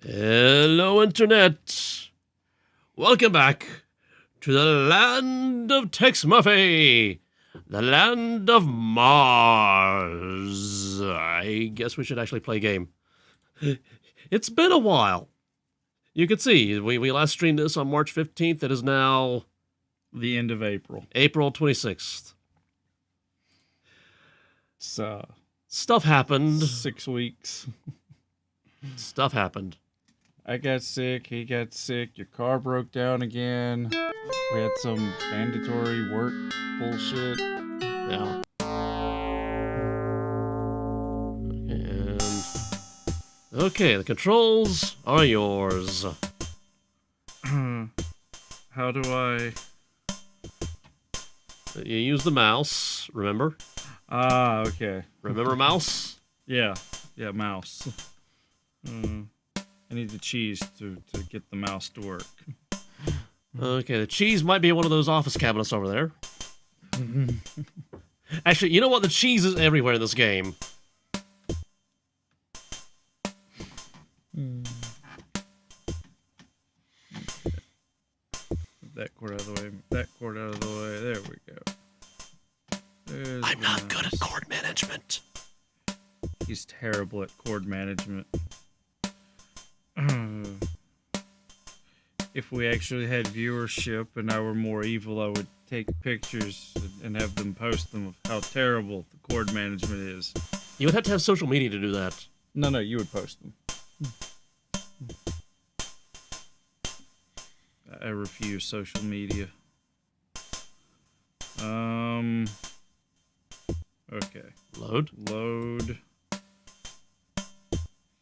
Hello, Internet. Welcome back to the land of Tex Murphy, the land of Mars. I guess we should actually play a game. It's been a while. You can see, we last streamed this on March 15th. It is now the end of April. April 26th. So, stuff happened. 6 weeks. Stuff happened. I got sick, he got sick, your car broke down again. We had some mandatory work bullshit. Yeah. And okay, the controls are yours. How do I... You use the mouse, remember? Ah, okay. Remember mouse? Yeah, mouse. I need the cheese to get the mouse to work. Okay, the cheese might be in one of those office cabinets over there. Actually, you know what? The cheese is everywhere in this game. That cord out of the way. That cord out of the way. There we go. There's I'm not good at cord management. He's terrible at cord management. If we actually had viewership and I were more evil, I would take pictures and have them post them of how terrible the cord management is. You would have to have social media to do that. No, you would post them. I refuse social media. Okay. Load.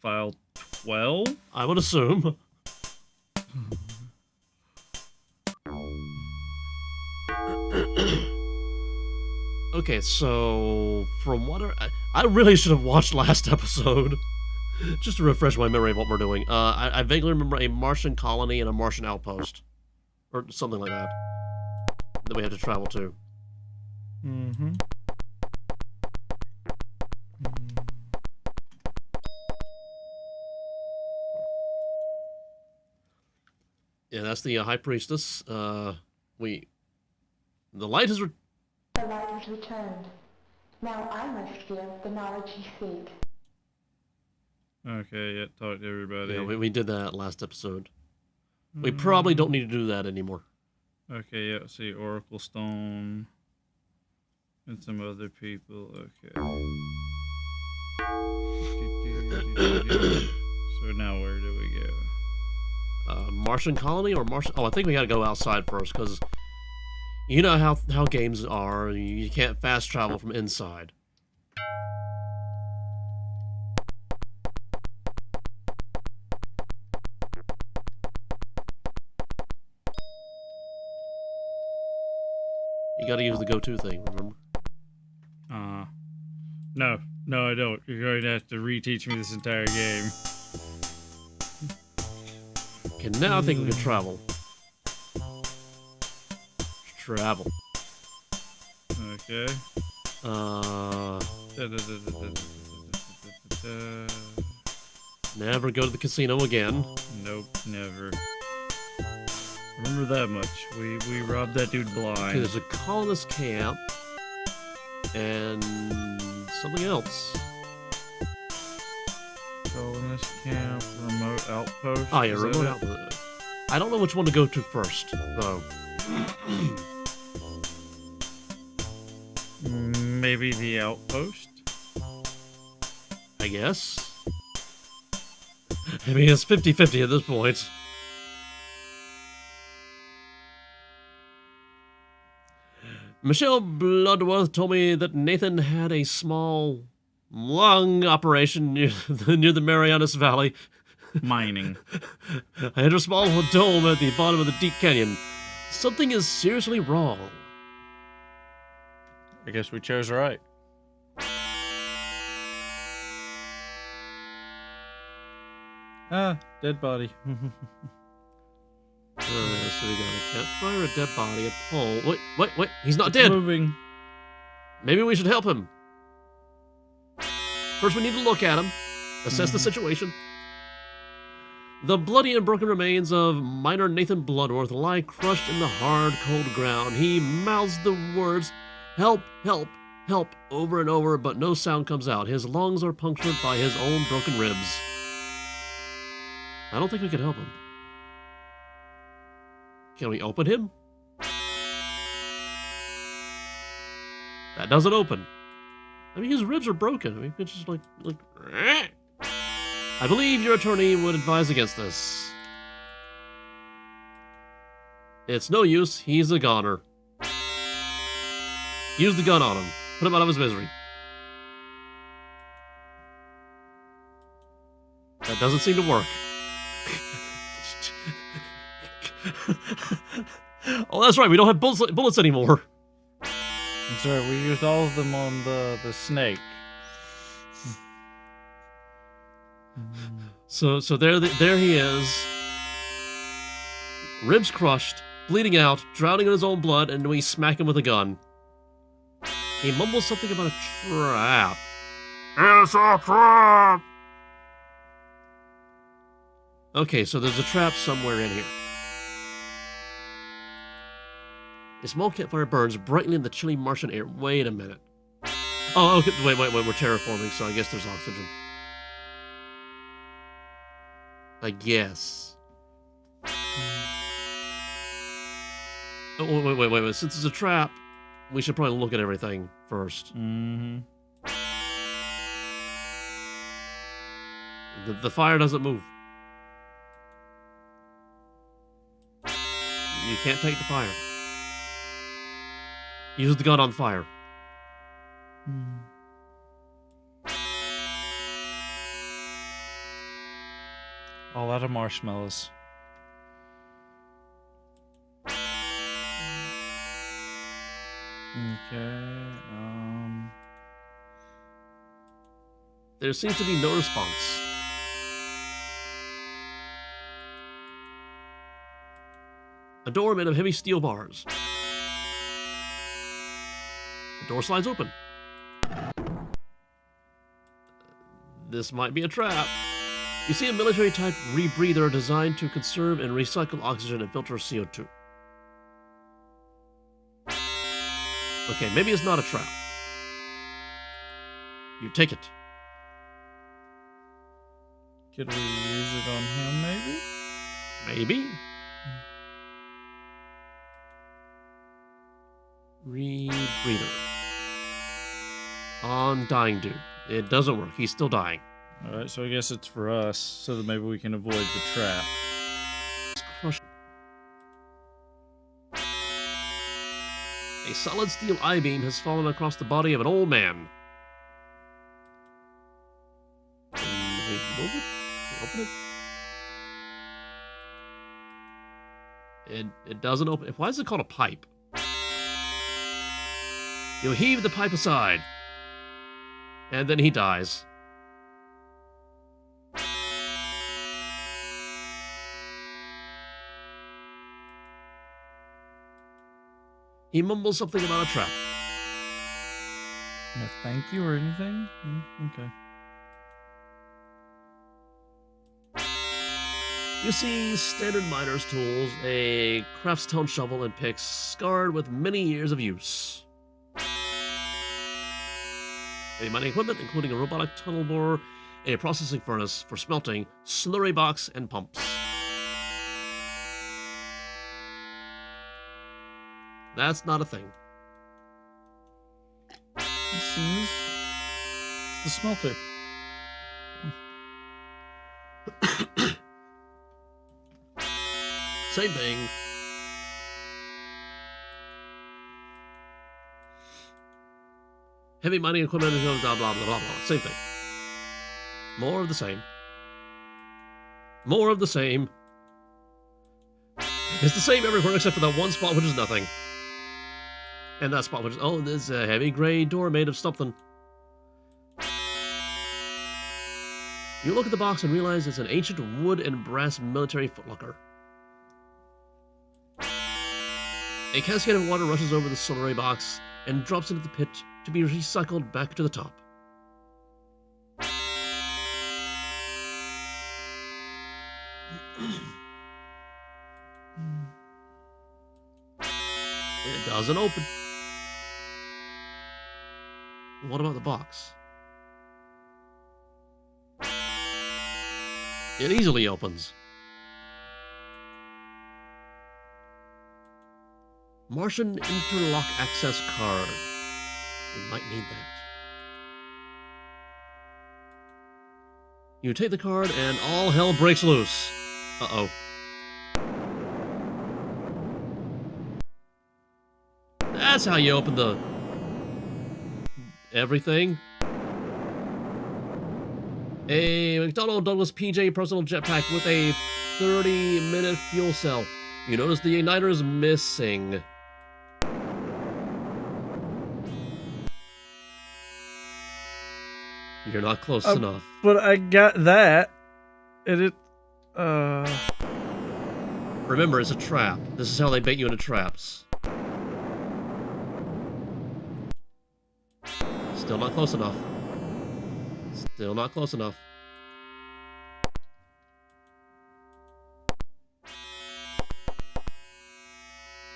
File 12? I would assume. Okay, so from what I really should have watched last episode just to refresh my memory of what we're doing. I vaguely remember a Martian Colony and a Martian Outpost, or something like that we have to travel to. Yeah, that's the High Priestess. The light has The light has returned. Now I must give the knowledge you seek. Okay, yeah, talk to everybody. Yeah, we did that last episode. We probably don't need to do that anymore. Okay, yeah, see, Oracle Stone. And some other people, okay. So now where do we go? Martian Colony or Martian... Oh, I think we gotta go outside first, because you know how games are. You can't fast travel from inside. You gotta use the go-to thing, remember? No, I don't. You're going to have to reteach me this entire game. Okay, now I think we can travel. Travel. Okay. Never go to the casino again. Nope, never. Remember that much. We robbed that dude blind. Okay, there's a colonist camp. And something else. Colonist camp, remote outpost. Oh yeah, remote outpost. I don't know which one to go to first, though. Maybe the outpost? I guess. I mean, it's 50-50 at this point. Michelle Bloodworth told me that Nathan had a small lung operation near the Marianas Valley. Mining. I had a small dome at the bottom of the deep canyon. Something is seriously wrong. I guess we chose right. Dead body. So we got a campfire, a dead body, a pole. Wait, he's not It's dead. Moving. Maybe we should help him. First, we need to look at him, assess the situation. The bloody and broken remains of Minor Nathan Bloodworth lie crushed in the hard, cold ground. He mouths the words, "Help, help, help," over and over, but no sound comes out. His lungs are punctured by his own broken ribs. I don't think we can help him. Can we open him? That doesn't open. I mean, his ribs are broken. I mean, it's just like... I believe your attorney would advise against this. It's no use. He's a goner. Use the gun on him. Put him out of his misery. That doesn't seem to work. Oh, that's right. We don't have bullets anymore. That's right. We used all of them on the snake. So there he is. Ribs crushed, bleeding out, drowning in his own blood, and we smack him with a gun. He mumbles something about a trap. It's a trap! Okay, so there's a trap somewhere in here. A small campfire burns brightly in the chilly Martian air. Wait a minute. Oh, okay. Wait. We're terraforming, so I guess there's oxygen. I guess. Oh, wait. Since it's a trap, we should probably look at everything first. Mm-hmm. The fire doesn't move. You can't take the fire. Use the gun on fire. All out of marshmallows. Okay, There seems to be no response. A door made of heavy steel bars. The door slides open. This might be a trap. You see a military-type rebreather designed to conserve and recycle oxygen and filter CO2. Okay, maybe it's not a trap. You take it. could we use it on him, maybe? Maybe. Rebreather. On dying dude. It doesn't work. He's still dying. Alright, so I guess it's for us, so that maybe we can avoid the trap. Crush. A solid steel I-beam has fallen across the body of an old man. Can we move it? Can we open it? It doesn't open. Why is it called a pipe? You heave the pipe aside. And then he dies. He mumbles something about a trap. No thank you or anything? Okay. You see standard miner's tools, a craftstone shovel and picks, scarred with many years of use. Heavy mining equipment, including a robotic tunnel borer, a processing furnace for smelting, slurry box, and pumps. That's not a thing. This is the smelter. Same thing. Heavy mining equipment, blah, blah, blah, blah, blah. Same thing. More of the same. More of the same. It's the same everywhere except for that one spot which is nothing. And that spot which is... Oh, there's a heavy gray door made of something. You look at the box and realize it's an ancient wood and brass military footlocker. A cascade of water rushes over the slurry box and drops into the pit to be recycled back to the top. It doesn't open. What about the box? It easily opens. Martian interlock access card. We might need that. You take the card and all hell breaks loose. Uh-oh. That's how you open the... everything. A McDonnell Douglas PJ personal jetpack with a 30-minute fuel cell. You notice the igniter is missing. You're not close enough. But I got that. And it... Remember, it's a trap. This is how they bait you into traps. Still not close enough. Still not close enough.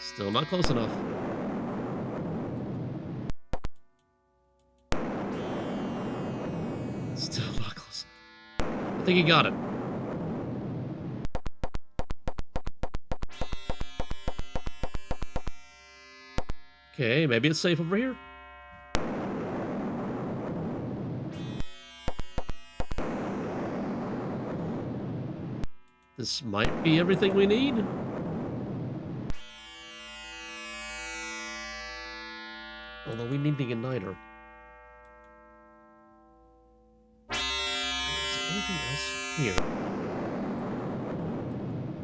Still not close enough. Still not close. I think you got it. Okay, maybe it's safe over here. This might be everything we need. Although we need the igniter. Is there anything else here?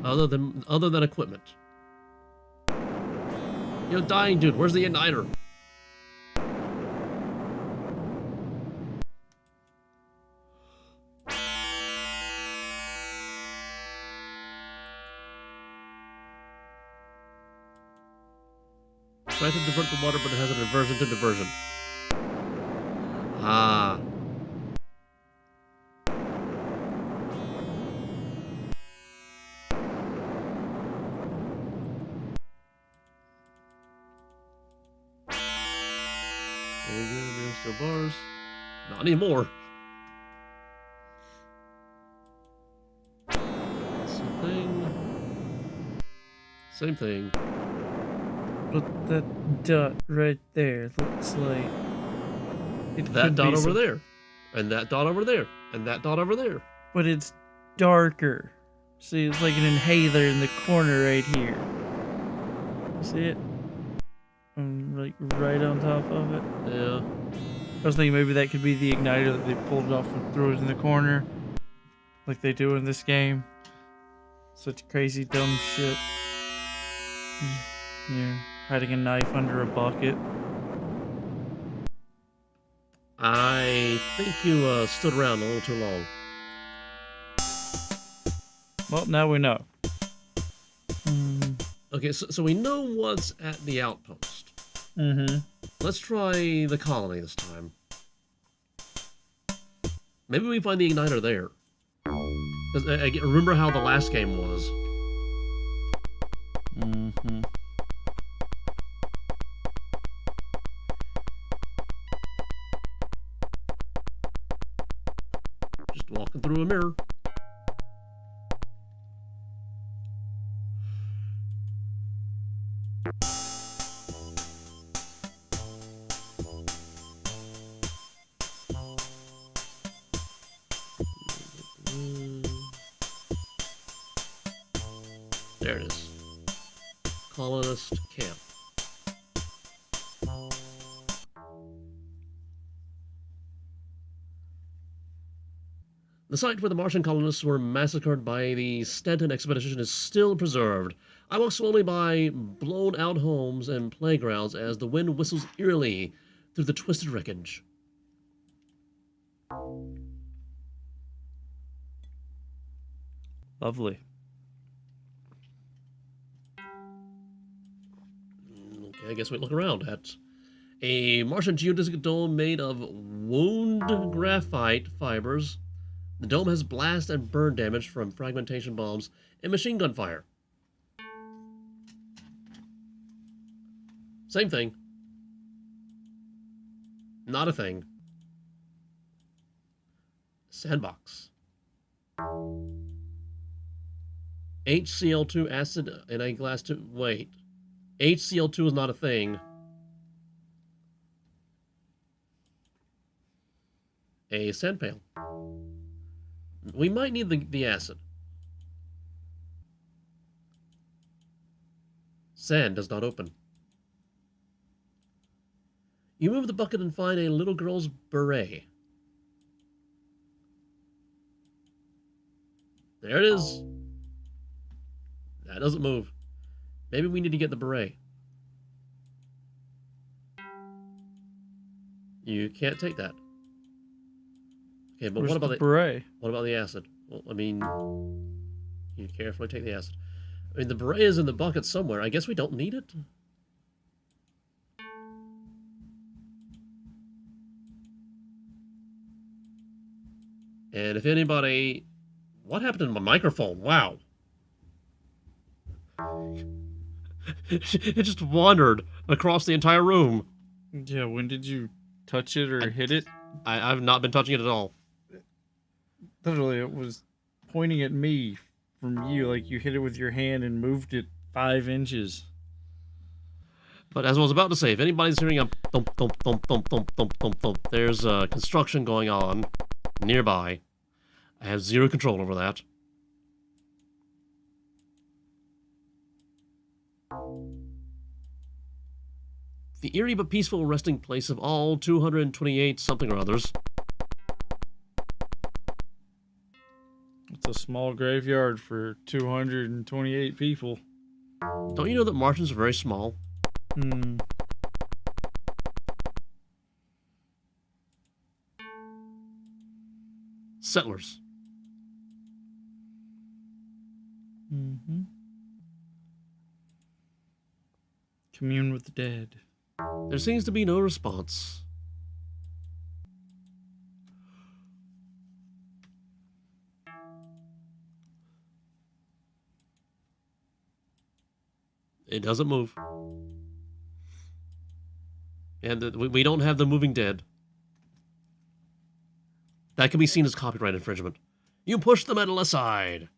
Other than equipment. You're dying, dude. Where's the igniter? Try to divert the water, but it has an aversion to diversion. Ah. There we go, there's still bars. Not anymore. Same thing. Same thing. But that dot right there looks like... That dot over there. And that dot over there. And that dot over there. But it's darker. See, it's like an inhaler in the corner right here. You see it? Like right on top of it. Yeah. I was thinking maybe that could be the igniter that they pulled off and threw it in the corner. Like they do in this game. Such crazy dumb shit. Yeah. Hiding a knife under a bucket. I think you stood around a little too long. Well, now we know. Okay, so we know what's at the outpost. Mm-hmm. Let's try the colony this time. Maybe we find the igniter there. 'Cause I remember how the last game was. Mm-hmm. Just walking through a mirror. There it is. Colonist camp. The site where the Martian colonists were massacred by the Stanton expedition is still preserved. I walk slowly by blown-out homes and playgrounds as the wind whistles eerily through the twisted wreckage. Lovely. Okay, I guess we look around at a Martian geodesic dome made of wound graphite fibers The dome has blast and burn damage from fragmentation bombs and machine gun fire. Same thing. Not a thing. Sandbox. HCl2 acid in a glass tube. Wait. HCl2 is not a thing. A sand pail. We might need the acid. Sand does not open. You move the bucket and find a little girl's beret. There it is. That doesn't move. Maybe we need to get the beret. You can't take that. Okay, but Where's what about the beret? What about the acid? Well, I mean, you carefully take the acid. I mean, the beret is in the bucket somewhere. I guess we don't need it. And if anybody... What happened to my microphone? Wow. It just wandered across the entire room. Yeah, when did you touch it or hit it? I've not been touching it at all. Literally, it was pointing at me from you, like you hit it with your hand and moved it 5 inches. But as I was about to say, if anybody's hearing a thump, thump, thump, thump, thump, thump, thump, thump, there's construction going on nearby. I have zero control over that. The eerie but peaceful resting place of all 228 something or others. It's a small graveyard for 228 people. Don't you know that Martians are very small? Hmm. Settlers. Mm-hmm. Commune with the dead. There seems to be no response. It doesn't move. And we don't have the moving dead. That can be seen as copyright infringement. You push the metal aside.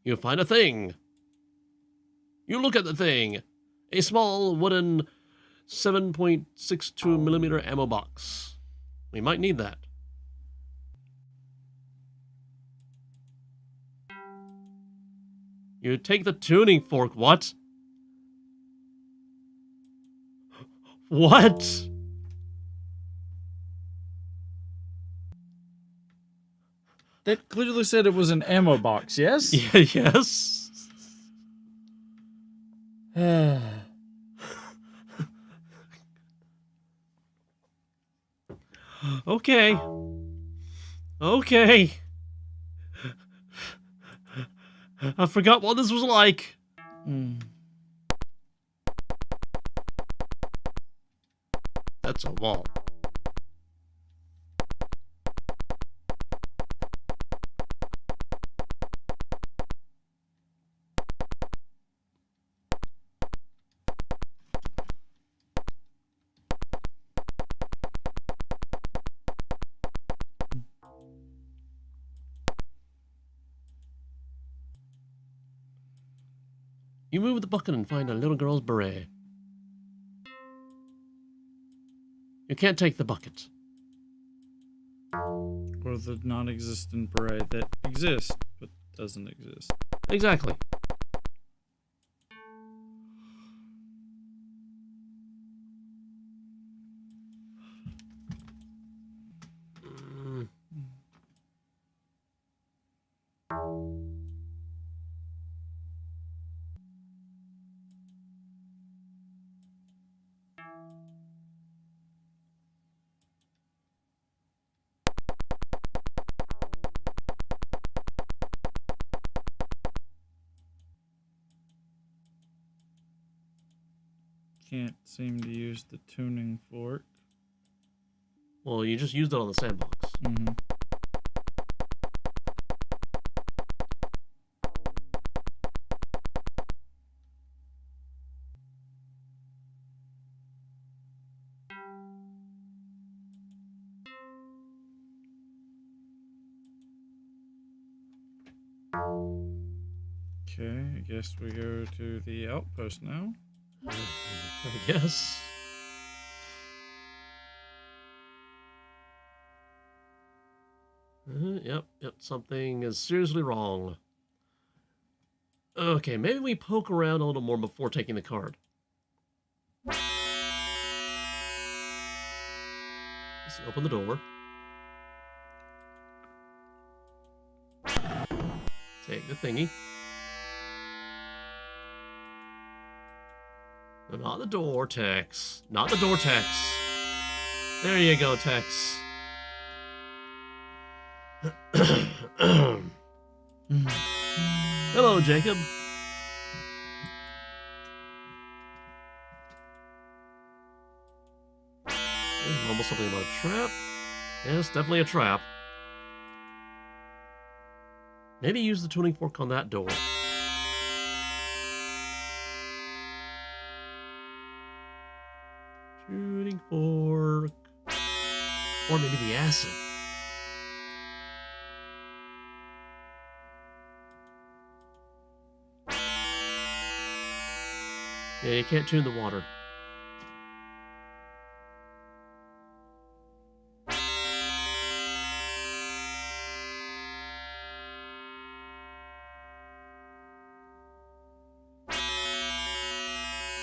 You find a thing. You look at the thing. A small wooden 7.62 millimeter ammo box. We might need that. You take the tuning fork. What? What? That clearly said it was an ammo box, yes? Yeah, yes. Okay. Okay. I forgot what this was like. That's a wall. You move the bucket and find a little girl's beret. You can't take the bucket. Or the non-existent beret that exists, but doesn't exist. Exactly. Can't seem to use the tuning fork. Well, you just used it on the sandbox. Mm-hmm. Okay, I guess we go to the outpost now. I guess. Yep, something is seriously wrong. Okay, maybe we poke around a little more before taking the card. Let's open the door. Take the thingy. No, not the door, Tex. Not the door, Tex. There you go, Tex. Hello, Jacob. Almost something about a trap. Yes, definitely a trap. Maybe use the tuning fork on that door. Tuning fork. Or maybe the acid. Yeah, you can't tune the water.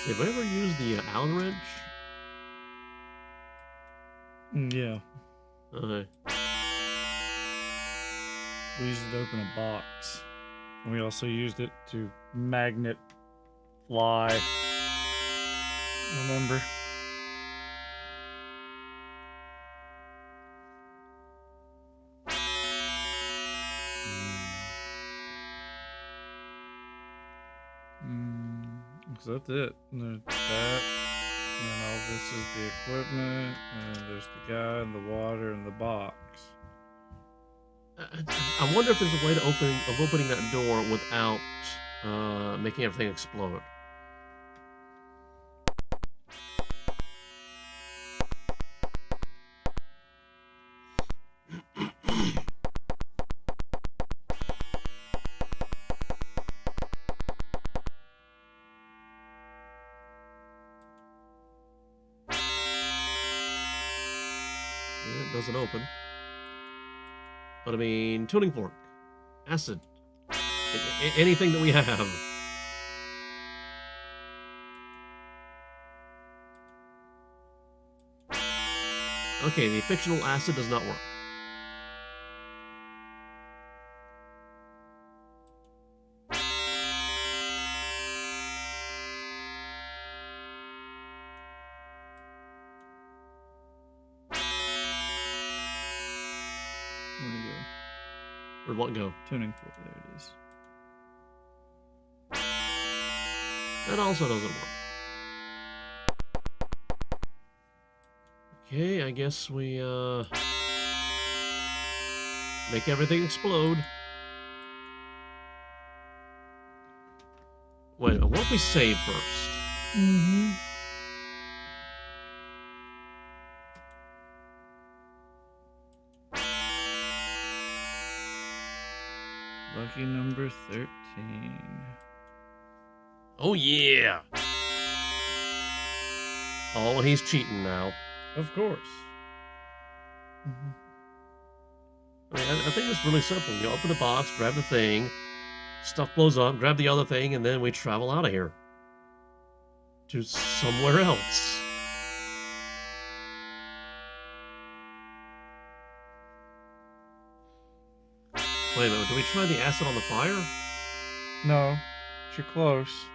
See, have I ever used the Allen wrench? Yeah. Okay. We used it to open a box. And we also used it to magnet fly. Remember? So that's it. And there's that. And all this is the equipment. And there's the guy and the water and the box. I wonder if there's a way to opening that door without making everything explode. It doesn't open. But I mean, tuning fork, acid, anything that we have. Okay, the fictional acid does not work. Where'd it go? Where'd what go? Tuning fork. There it is. That also doesn't work. Okay, I guess we, make everything explode. Wait, what if we save first? Mm-hmm. Lucky number 13. Oh, yeah! Oh, and he's cheating now. Of course. I mean, I think it's really simple. You open the box, grab the thing, stuff blows up, grab the other thing, and then we travel out of here. To somewhere else. Wait a minute, do we try the acid on the fire? No, you're close.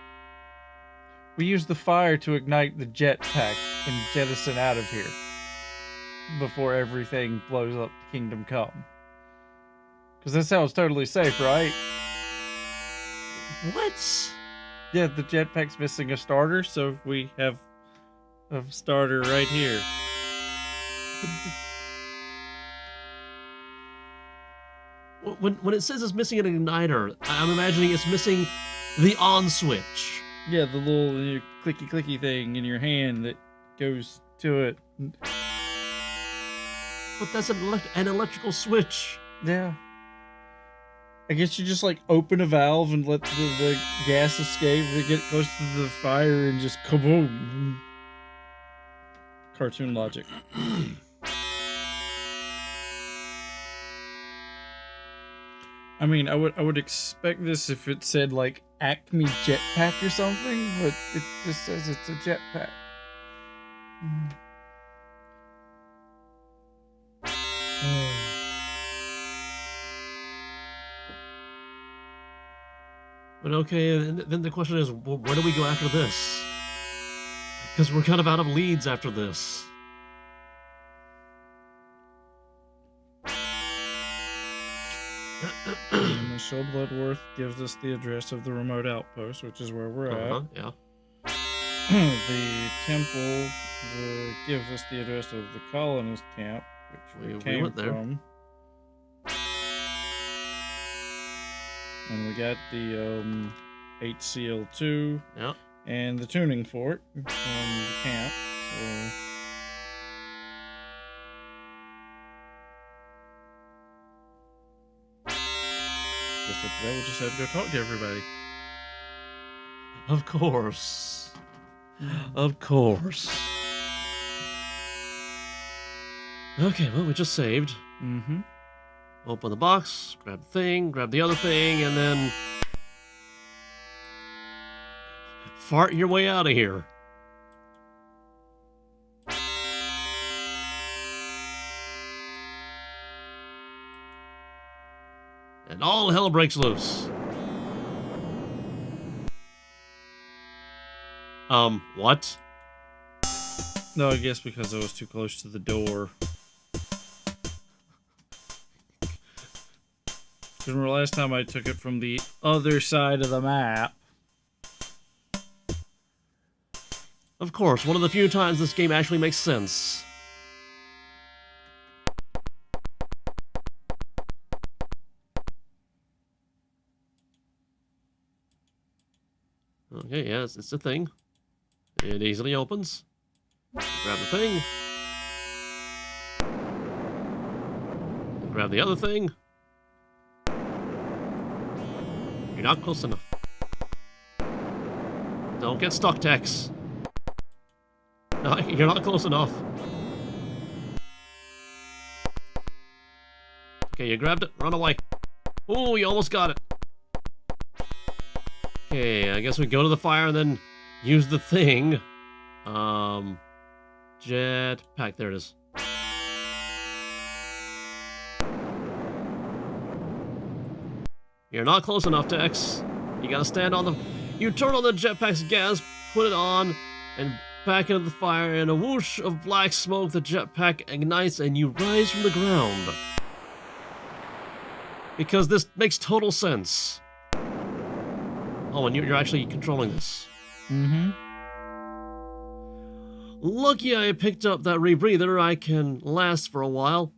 We use the fire to ignite the jetpack and jettison out of here before everything blows up to Kingdom Come. Because that sounds totally safe, right? What? Yeah, the jetpack's missing a starter, so we have a starter right here. When it says it's missing an igniter, I'm imagining it's missing the on switch. Yeah, the little clicky thing in your hand that goes to it. But that's an electrical switch. Yeah. I guess you just like open a valve and let the gas escape. They get close to the fire and just kaboom. Cartoon logic. I mean, I would expect this if it said like Acme jetpack or something, but it just says it's a jetpack. But okay, then the question is, well, where do we go after this? Because we're kind of out of leads after this. Michelle Bloodworth gives us the address of the remote outpost, which is where we're at. Yeah. The temple gives us the address of the colonist camp, which we came went there. from. And we got the HCL2 and the tuning fort from the camp. So guess after that we'll just have to go talk to everybody. Of course. Of course. Okay, well, we just saved. Mm-hmm. Open the box, grab the thing, grab the other thing, and then fart your way out of here. And all hell breaks loose. What? No, I guess because I was too close to the door. Because remember last time I took it from the other side of the map. Of course, one of the few times this game actually makes sense. Okay, yeah, it's a thing. It easily opens. Grab the thing. Grab the other thing. You're not close enough. Don't get stuck, Tex. No, you're not close enough. Okay, you grabbed it. Run away. Oh, you almost got it. Okay, I guess we go to the fire and then use the thing. Jetpack. There it is. You're not close enough, Tex. You gotta stand on the... You turn on the jetpack's gas, put it on, and back into the fire. In a whoosh of black smoke, the jetpack ignites and you rise from the ground. Because this makes total sense. Oh, and you're actually controlling this. Mm-hmm. Lucky I picked up that rebreather. I can last for a while.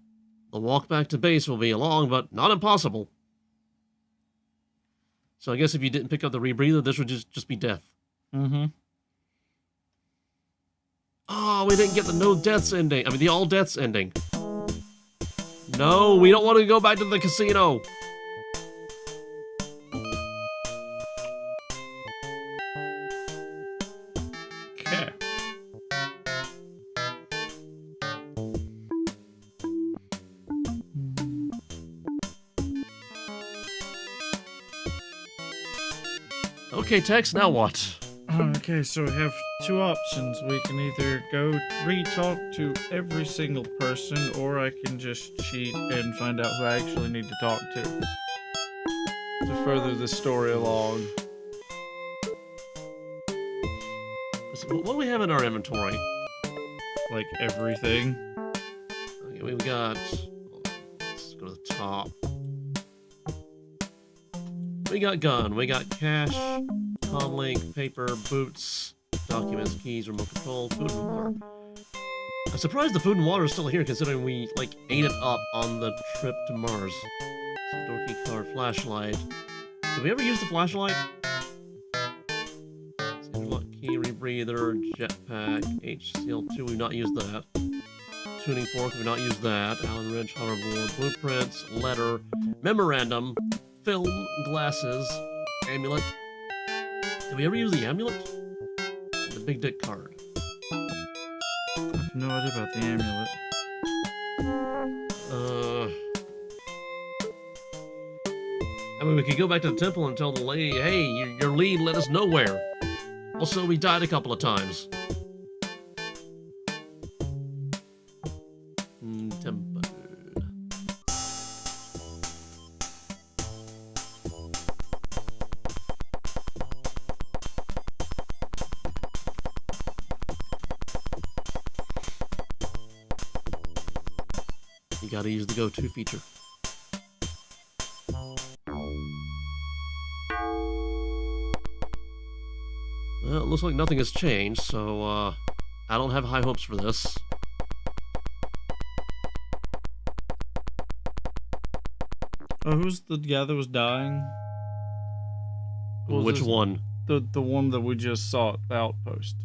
The walk back to base will be long, but not impossible. So I guess if you didn't pick up the rebreather, this would just be death. Mm-hmm. Oh, we didn't get the no deaths ending. I mean, the all deaths ending. No, we don't want to go back to the casino. Okay. Okay, Tex, now what? Okay, so we have two options. We can either go re-talk to every single person, or I can just cheat and find out who I actually need to talk to further the story along. So what do we have in our inventory? Like everything. Okay, we got... Let's go to the top. We got gun, we got cash, comlink, paper, boots, documents, keys, remote control, food and water. I'm surprised the food and water is still here considering we, like, ate it up on the trip to Mars. So door key card, flashlight. Did we ever use the flashlight? Key, rebreather, jetpack, HCL2, we've not used that. Tuning fork, we've not used that. Allen wrench, hoverboard, blueprints, letter, memorandum, film, glasses, amulet. Did we ever use the amulet? The big dick card. I have no idea about the amulet. I mean, we could go back to the temple and tell the lady, hey, your lead led us nowhere. Also, we died a couple of times. Temple. You gotta use the go-to feature. Well, it looks like nothing has changed, so, I don't have high hopes for this. Oh, who's the guy that was dying? What was Which his- one? The one that we just saw at the outpost.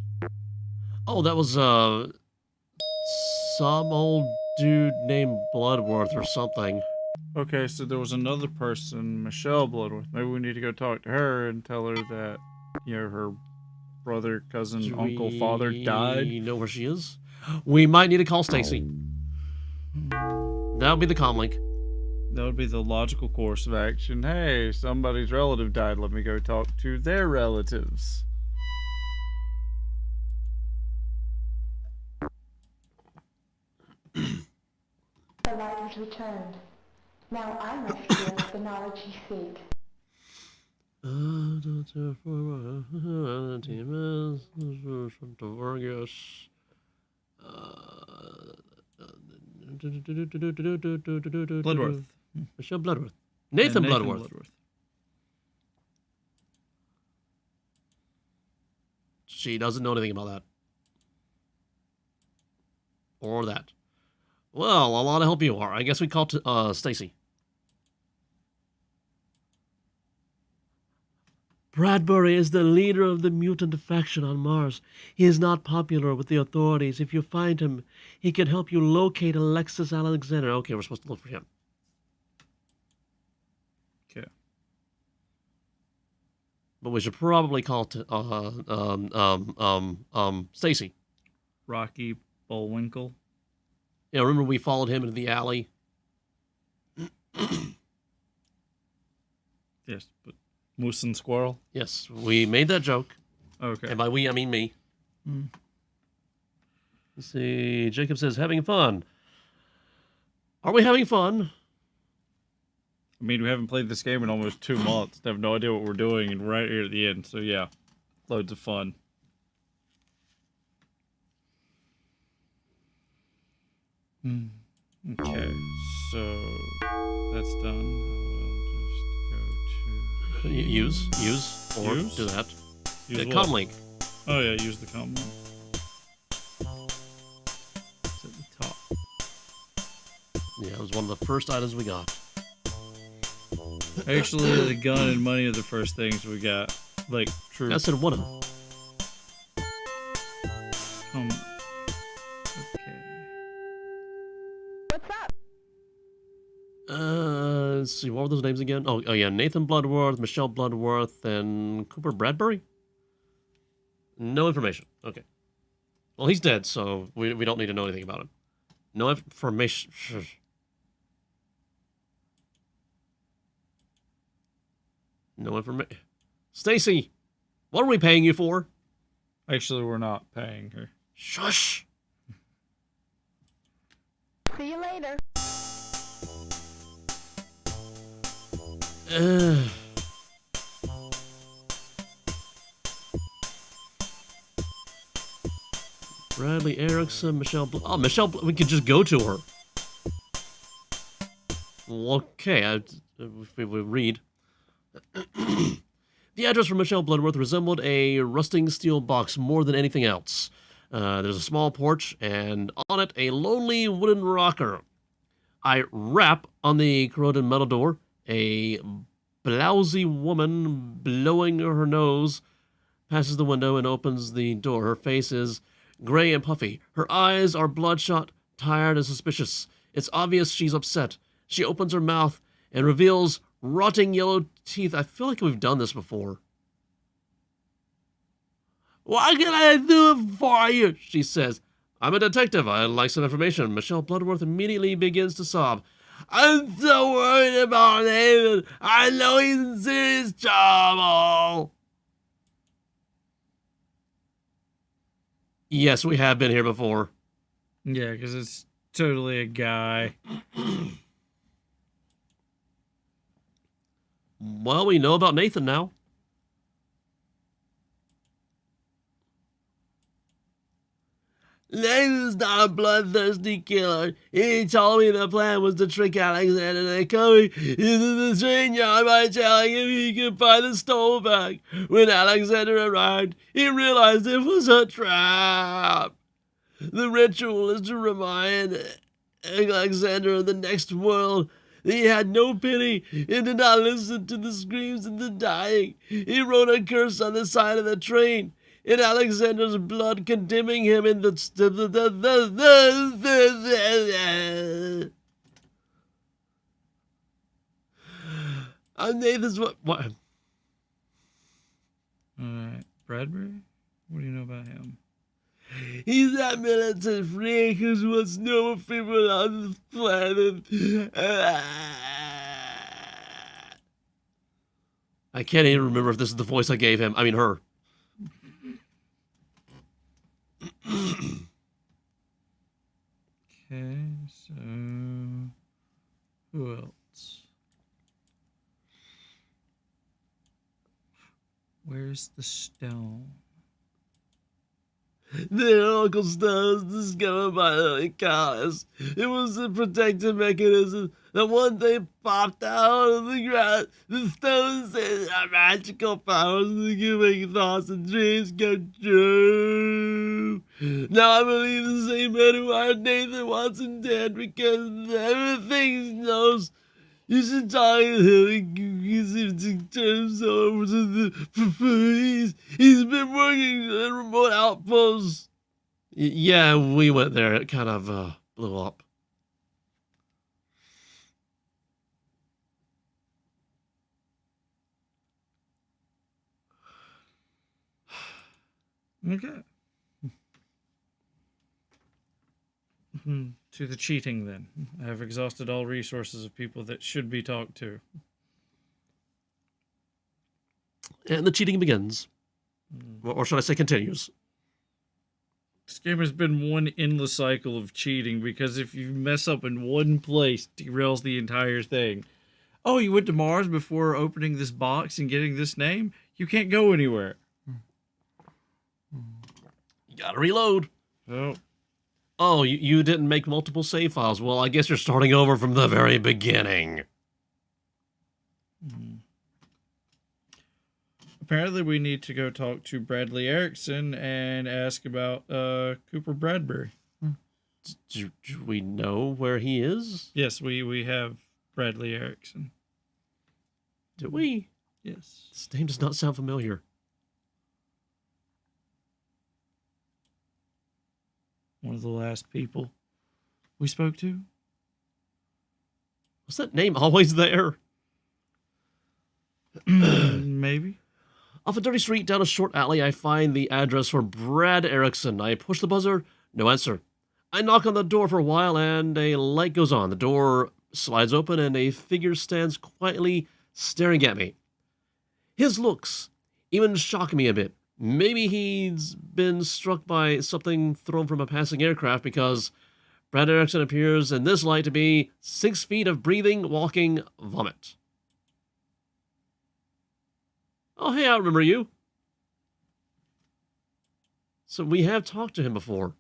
Oh, that was, some old dude named Bloodworth or something. Okay, so there was another person, Michelle Bloodworth. Maybe we need to go talk to her and tell her that, you know, her brother, cousin, Do uncle, father died. we know where she is? We might need to call Stacy. That would be the comm link. That would be the logical course of action. Hey, somebody's relative died. Let me go talk to their relatives. The light has returned. Now I must give the knowledge you seek. Bloodworth. Michelle Bloodworth. Nathan Bloodworth. She doesn't know anything about that. Or that. Well, a lot of help you are. I guess we call Stacy. Bradbury is the leader of the mutant faction on Mars. He is not popular with the authorities. If you find him, he can help you locate Alexis Alexander. Okay, we're supposed to look for him. Okay. But we should probably call Stacy. Rocky Bullwinkle. Yeah, remember we followed him into the alley? Yes, but Moose and Squirrel. Yes, we made that joke. Okay. And by we, I mean me. Hmm. Let's see. Jacob says, having fun. Are we having fun? I mean, we haven't played this game in almost 2 months. I have no idea what we're doing, and right here at the end. So yeah, loads of fun. Okay, so that's done. I will just go to Use, or Use? do that. use The what? comm link. Oh yeah, use the comm link. It's at the top. Yeah, it was one of the first items we got. Actually, the gun and money are the first things we got. Like true. I said one of them. Okay. What's up? Let's see, what were those names again? Oh yeah, Nathan Bloodworth, Michelle Bloodworth, and Cooper Bradbury? No information. Okay. Well, he's dead, so we don't need to know anything about him. No information. No information. Stacy, what are we paying you for? Actually, we're not paying her. Shush. See you later. Bradley Erickson, Michelle. Michelle. We could just go to her. Okay, if we read. The address for Michelle Bloodworth resembled a rusting steel box more than anything else. There's a small porch, and on it, a lonely wooden rocker. I rap on the corroded metal door. A blousy woman blowing her nose passes the window and opens the door. Her face is gray and puffy. Her eyes are bloodshot, tired, and suspicious. It's obvious she's upset. She opens her mouth and reveals rotting yellow teeth. I feel like we've done this before. What can I do for you? She says. I'm a detective. I'd like some information. Michelle Bloodworth immediately begins to sob. I'm so worried about David. I know he's in serious trouble. Yes, we have been here before. Yeah, because it's totally a guy. Well, we know about Nathan now. Nathan's not a bloodthirsty killer. He told me the plan was to trick Alexander into coming into the train yard by telling him he could find the stole bag. When Alexander arrived, he realized it was a trap. The ritual is to remind Alexander of the next world. He had no pity and did not listen to the screams of the dying. He wrote a curse on the side of the train, in Alexander's blood, condemning him in the Nathan's what? Alright. Bradbury? What do you know about him? He's that militant freak who wants no people on this planet. I can't even remember if this is the voice I gave him. I mean, her. Okay, so who else? Where's the stone? The Uncle Stones discovered by the Colonists. It was a protective mechanism that once they popped out of the ground, the stones said have magical powers that can make thoughts and dreams come true. Now I believe the same man who hired Nathan Watson dead because everything he knows. You should talk to him. He's to turn himself over to the police. He's been working at Remote Outpost. Yeah, we went there. It kind of blew up. Okay. To the cheating, then. I have exhausted all resources of people that should be talked to. And the cheating begins. Or should I say continues? This game has been one endless cycle of cheating, because if you mess up in one place, it derails the entire thing. Oh, you went to Mars before opening this box and getting this name? You can't go anywhere. You gotta reload. Oh. Oh, you didn't make multiple save files. Well, I guess you're starting over from the very beginning. Apparently we need to go talk to Bradley Erickson and ask about Cooper Bradbury. Do we know where he is? Yes, we have Bradley Erickson. Do we? Yes. This name does not sound familiar. One of the last people we spoke to. Was that name always there? Maybe. Off a dirty street down a short alley, I find the address for Brad Erickson. I push the buzzer, no answer. I knock on the door for a while and a light goes on. The door slides open and a figure stands quietly staring at me. His looks even shock me a bit. Maybe he's been struck by something thrown from a passing aircraft, because Brad Erickson appears in this light to be 6 feet of breathing, walking vomit. Oh, hey, I remember you. So we have talked to him before.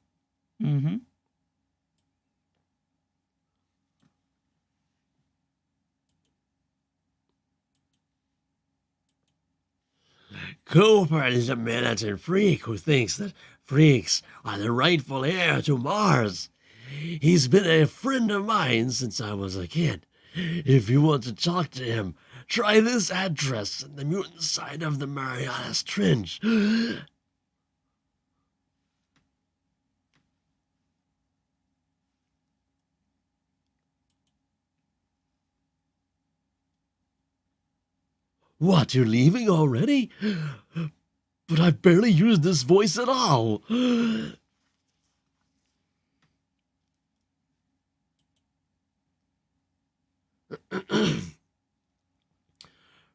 Mm-hmm. Cooper is a militant freak who thinks that freaks are the rightful heir to Mars. He's been a friend of mine since I was a kid. If you want to talk to him, try this address on the mutant side of the Marianas Trench. What, you're leaving already? But I've barely used this voice at all.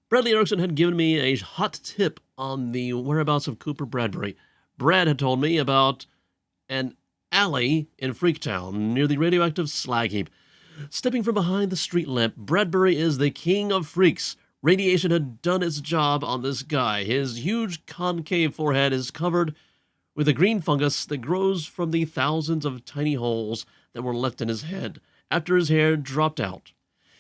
Bradley Erickson had given me a hot tip on the whereabouts of Cooper Bradbury. Brad had told me about an alley in Freaktown near the radioactive slag heap. Stepping from behind the street lamp, Bradbury is the king of freaks. Radiation had done its job on this guy. His huge concave forehead is covered with a green fungus that grows from the thousands of tiny holes that were left in his head after his hair dropped out.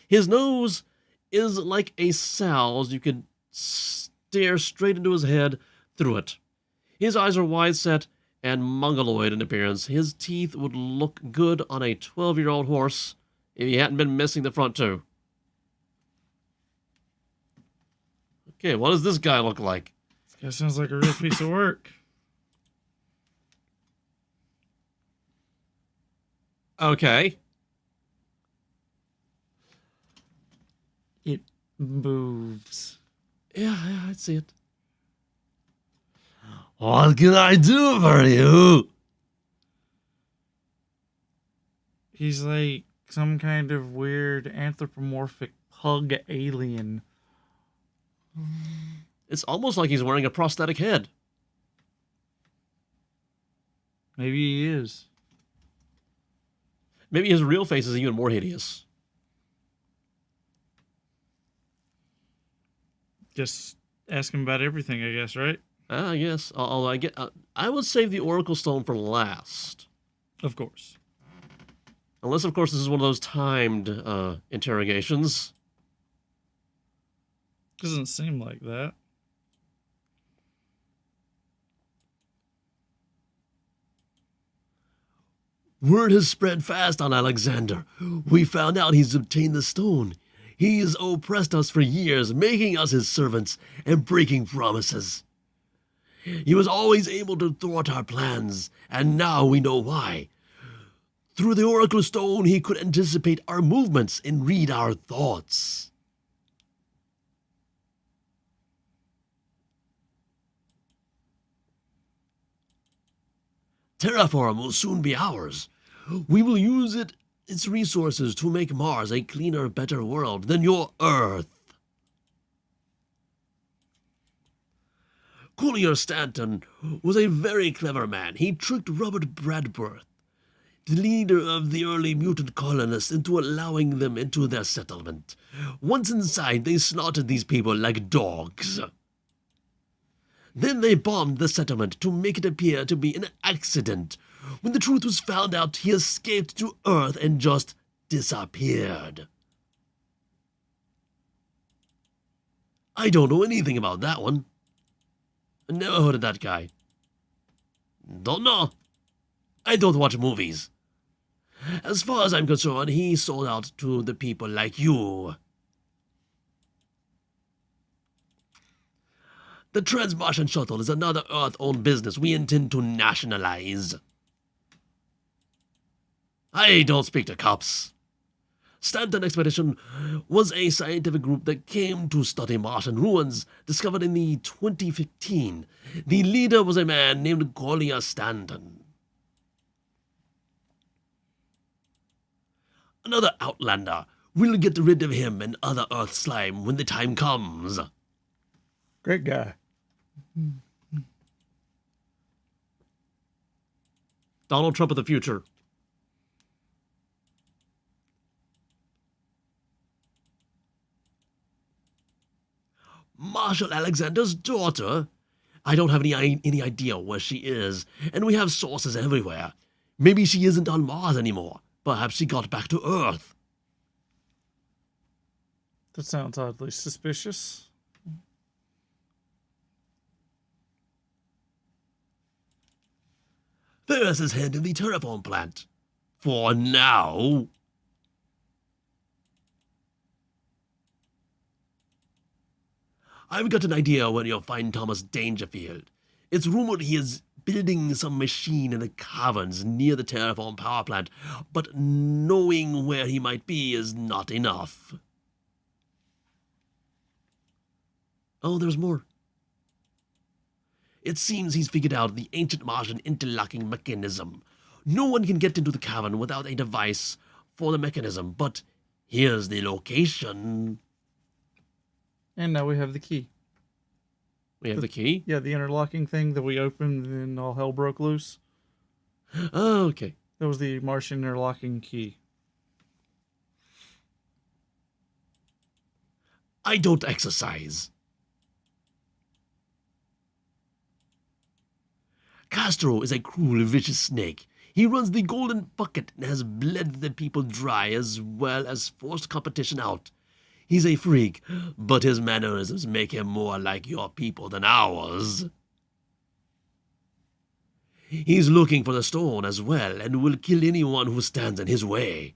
His nose is like a sow's. You could stare straight into his head through it. His eyes are wide-set and mongoloid in appearance. His teeth would look good on a 12-year-old horse if he hadn't been missing the front two. Okay, what does this guy look like? This guy sounds like a real piece of work. Okay. It moves. Yeah, I'd see it. What can I do for you? He's like some kind of weird anthropomorphic pug alien. It's almost like he's wearing a prosthetic head. Maybe he is. Maybe his real face is even more hideous. Just ask him about everything, I guess, right? I guess. Although I would save the Oracle Stone for last. Of course. Unless, of course, this is one of those timed interrogations. Doesn't seem like that. Word has spread fast on Alexander. We found out he's obtained the stone. He's oppressed us for years, making us his servants and breaking promises. He was always able to thwart our plans, and now we know why. Through the Oracle Stone, he could anticipate our movements and read our thoughts. Terraform will soon be ours. We will use its resources to make Mars a cleaner, better world than your Earth. Collier Stanton was a very clever man. He tricked Robert Bradworth, the leader of the early mutant colonists, into allowing them into their settlement. Once inside, they slaughtered these people like dogs. Then they bombed the settlement to make it appear to be an accident. When the truth was found out, he escaped to Earth and just disappeared. I don't know anything about that one. I never heard of that guy. Don't know. I don't watch movies. As far as I'm concerned, he sold out to the people like you. The Trans-Martian Shuttle is another Earth-owned business we intend to nationalize. I don't speak to cops. Stanton Expedition was a scientific group that came to study Martian ruins discovered in the 2015. The leader was a man named Collier Stanton. Another outlander. We'll get rid of him and other Earth slime when the time comes. Great guy. Donald Trump of the future. Marshal Alexander's daughter? I don't have any idea where she is, and we have sources everywhere. Maybe she isn't on Mars anymore. Perhaps she got back to Earth. That sounds oddly suspicious. Ferris is head of the terraform plant. For now. I've got an idea where you'll find Thomas Dangerfield. It's rumored he is building some machine in the caverns near the terraform power plant, but knowing where he might be is not enough. Oh, there's more. It seems he's figured out the ancient Martian interlocking mechanism. No one can get into the cavern without a device for the mechanism, but here's the location. And now we have the key. We have the key? Yeah, the interlocking thing that we opened and all hell broke loose. Oh, okay. That was the Martian interlocking key. I don't exercise. Castro is a cruel, vicious snake. He runs the golden bucket and has bled the people dry as well as forced competition out. He's a freak, but his mannerisms make him more like your people than ours. He's looking for the stone as well and will kill anyone who stands in his way.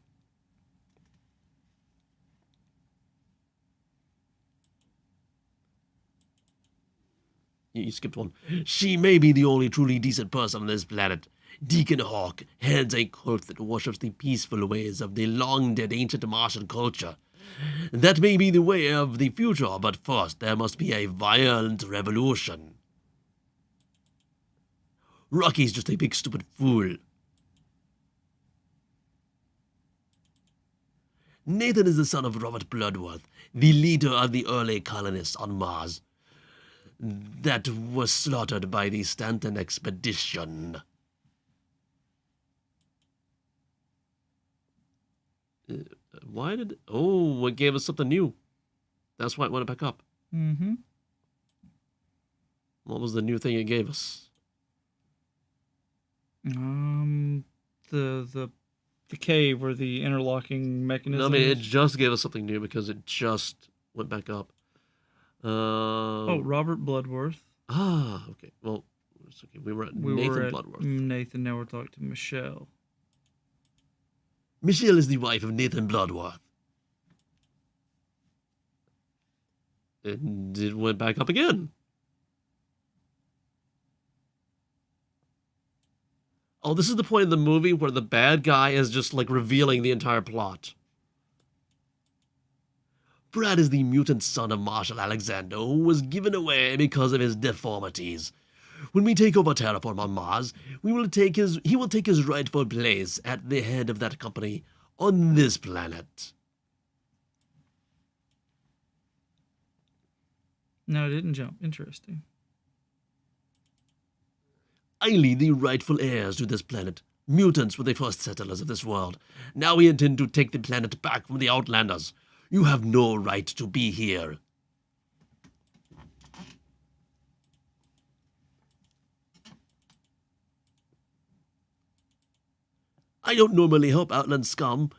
You skipped one. She may be the only truly decent person on this planet. Deacon Hawk heads a cult that worships the peaceful ways of the long-dead ancient Martian culture. That may be the way of the future, but first there must be a violent revolution. Rocky's just a big stupid fool. Nathan is the son of Robert Bloodworth, the leader of the early colonists on Mars that was slaughtered by the Stanton expedition. Why did... Oh, it gave us something new. That's why it went back up. Mm-hmm. What was the new thing it gave us? The cave or the interlocking mechanism. No, I mean, it just gave us something new because it just went back up. Robert Bloodworth. Ah, okay. Well, it's okay. We were at Nathan Bloodworth. Nathan, now we're talking to Michelle. Michelle is the wife of Nathan Bloodworth. And it went back up again. Oh, this is the point in the movie where the bad guy is just, like, revealing the entire plot. Brad is the mutant son of Marshal Alexander, who was given away because of his deformities. When we take over Terraform on Mars, he will take his rightful place at the head of that company on this planet. No, it didn't jump. Interesting. I lead the rightful heirs to this planet. Mutants were the first settlers of this world. Now we intend to take the planet back from the Outlanders. You have no right to be here. I don't normally help Outland scum,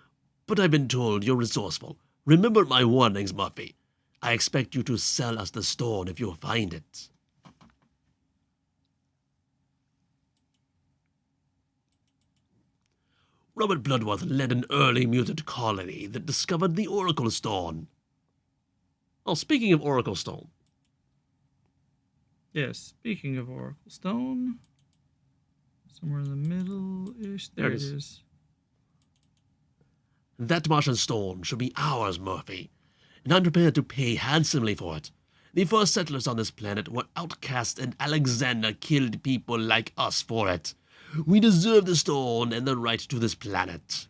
but I've been told you're resourceful. Remember my warnings, Murphy. I expect you to sell us the stone if you find it. Robert Bloodworth led an early mutant colony that discovered the Oracle Stone. Oh, speaking of Oracle Stone. Yes, speaking of Oracle Stone, somewhere in the middle-ish. There it is. That Martian stone should be ours, Murphy, and I'm prepared to pay handsomely for it. The first settlers on this planet were outcast, and Alexander killed people like us for it. We deserve the stone and the right to this planet.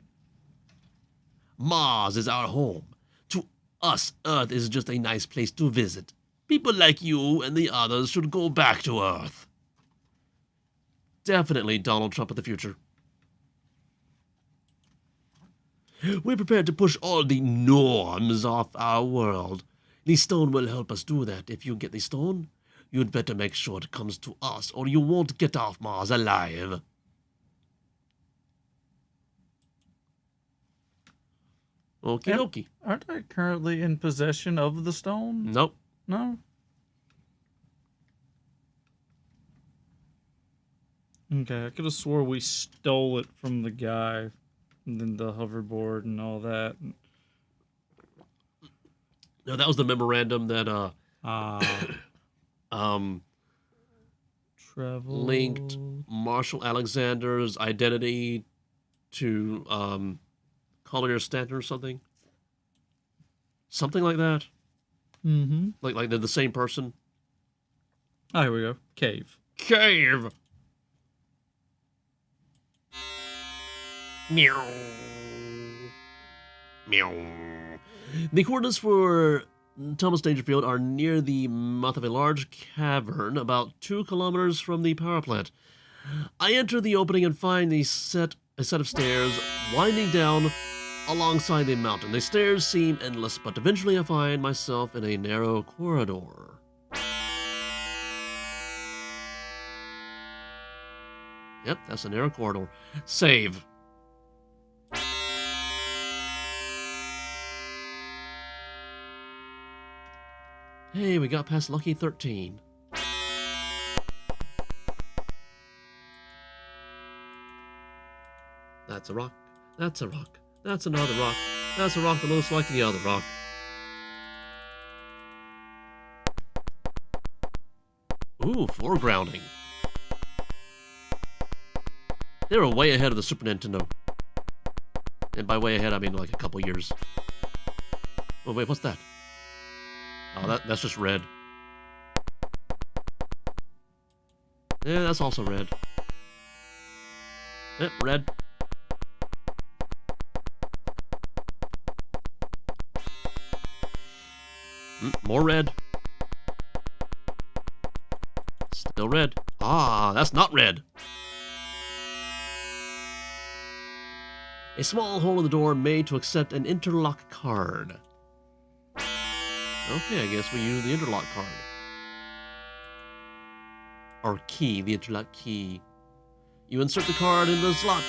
Mars is our home. To us, Earth is just a nice place to visit. People like you and the others should go back to Earth. Definitely Donald Trump of the future. We're prepared to push all the norms off our world. The stone will help us do that. If you get the stone, you'd better make sure it comes to us, or you won't get off Mars alive. Okie dokie. Aren't I currently in possession of the stone? Nope. No? Okay, I could have swore we stole it from the guy. And then the hoverboard and all that. No, that was the memorandum that, travel linked Marshal Alexander's identity to, Collier Stanton or something. Something like that. Mm-hmm. Like they're the same person. Oh, here we go. Cave. Cave. Meow. Meow. The coordinates for Thomas Dangerfield are near the mouth of a large cavern about 2 kilometers from the power plant. I enter the opening and find a set of stairs winding down alongside the mountain. The stairs seem endless, but eventually I find myself in a narrow corridor. Yep, that's a narrow corridor. Save. Hey, we got past Lucky 13. That's a rock. That's a rock. That's another rock. That's a rock that looks like the other rock. Ooh, foregrounding. They were way ahead of the Super Nintendo. And by way ahead, I mean like a couple years. Oh, wait, what's that? Oh, that's just red. Yeah, that's also red. Yep, red. More red. Still red. Ah, that's not red. A small hole in the door made to accept an interlock card. Okay, I guess we use the interlock card. Or key, the interlock key. You insert the card into the slot.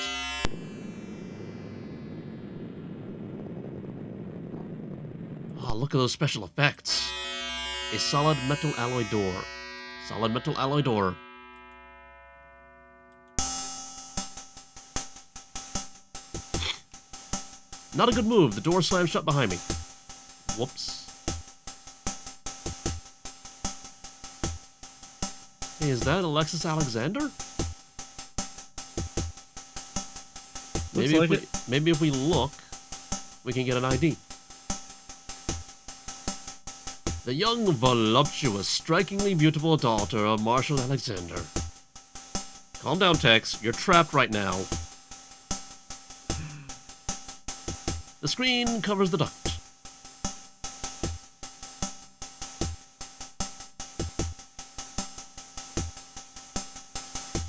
Oh, look at those special effects. A solid metal alloy door. Solid metal alloy door. Not a good move. The door slammed shut behind me. Whoops. Hey, is that Alexis Alexander? Maybe if we look, we can get an ID. The young, voluptuous, strikingly beautiful daughter of Marshal Alexander. Calm down, Tex. You're trapped right now. The screen covers the duct.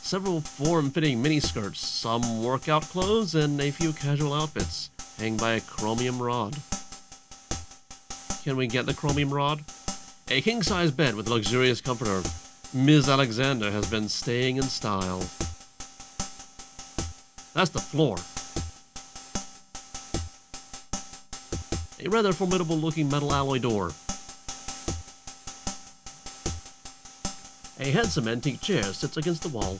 Several form-fitting miniskirts, some workout clothes, and a few casual outfits hang by a chromium rod. Can we get the chromium rod? A king-size bed with a luxurious comforter. Ms. Alexander has been staying in style. That's the floor. A rather formidable-looking metal alloy door. A handsome antique chair sits against the wall.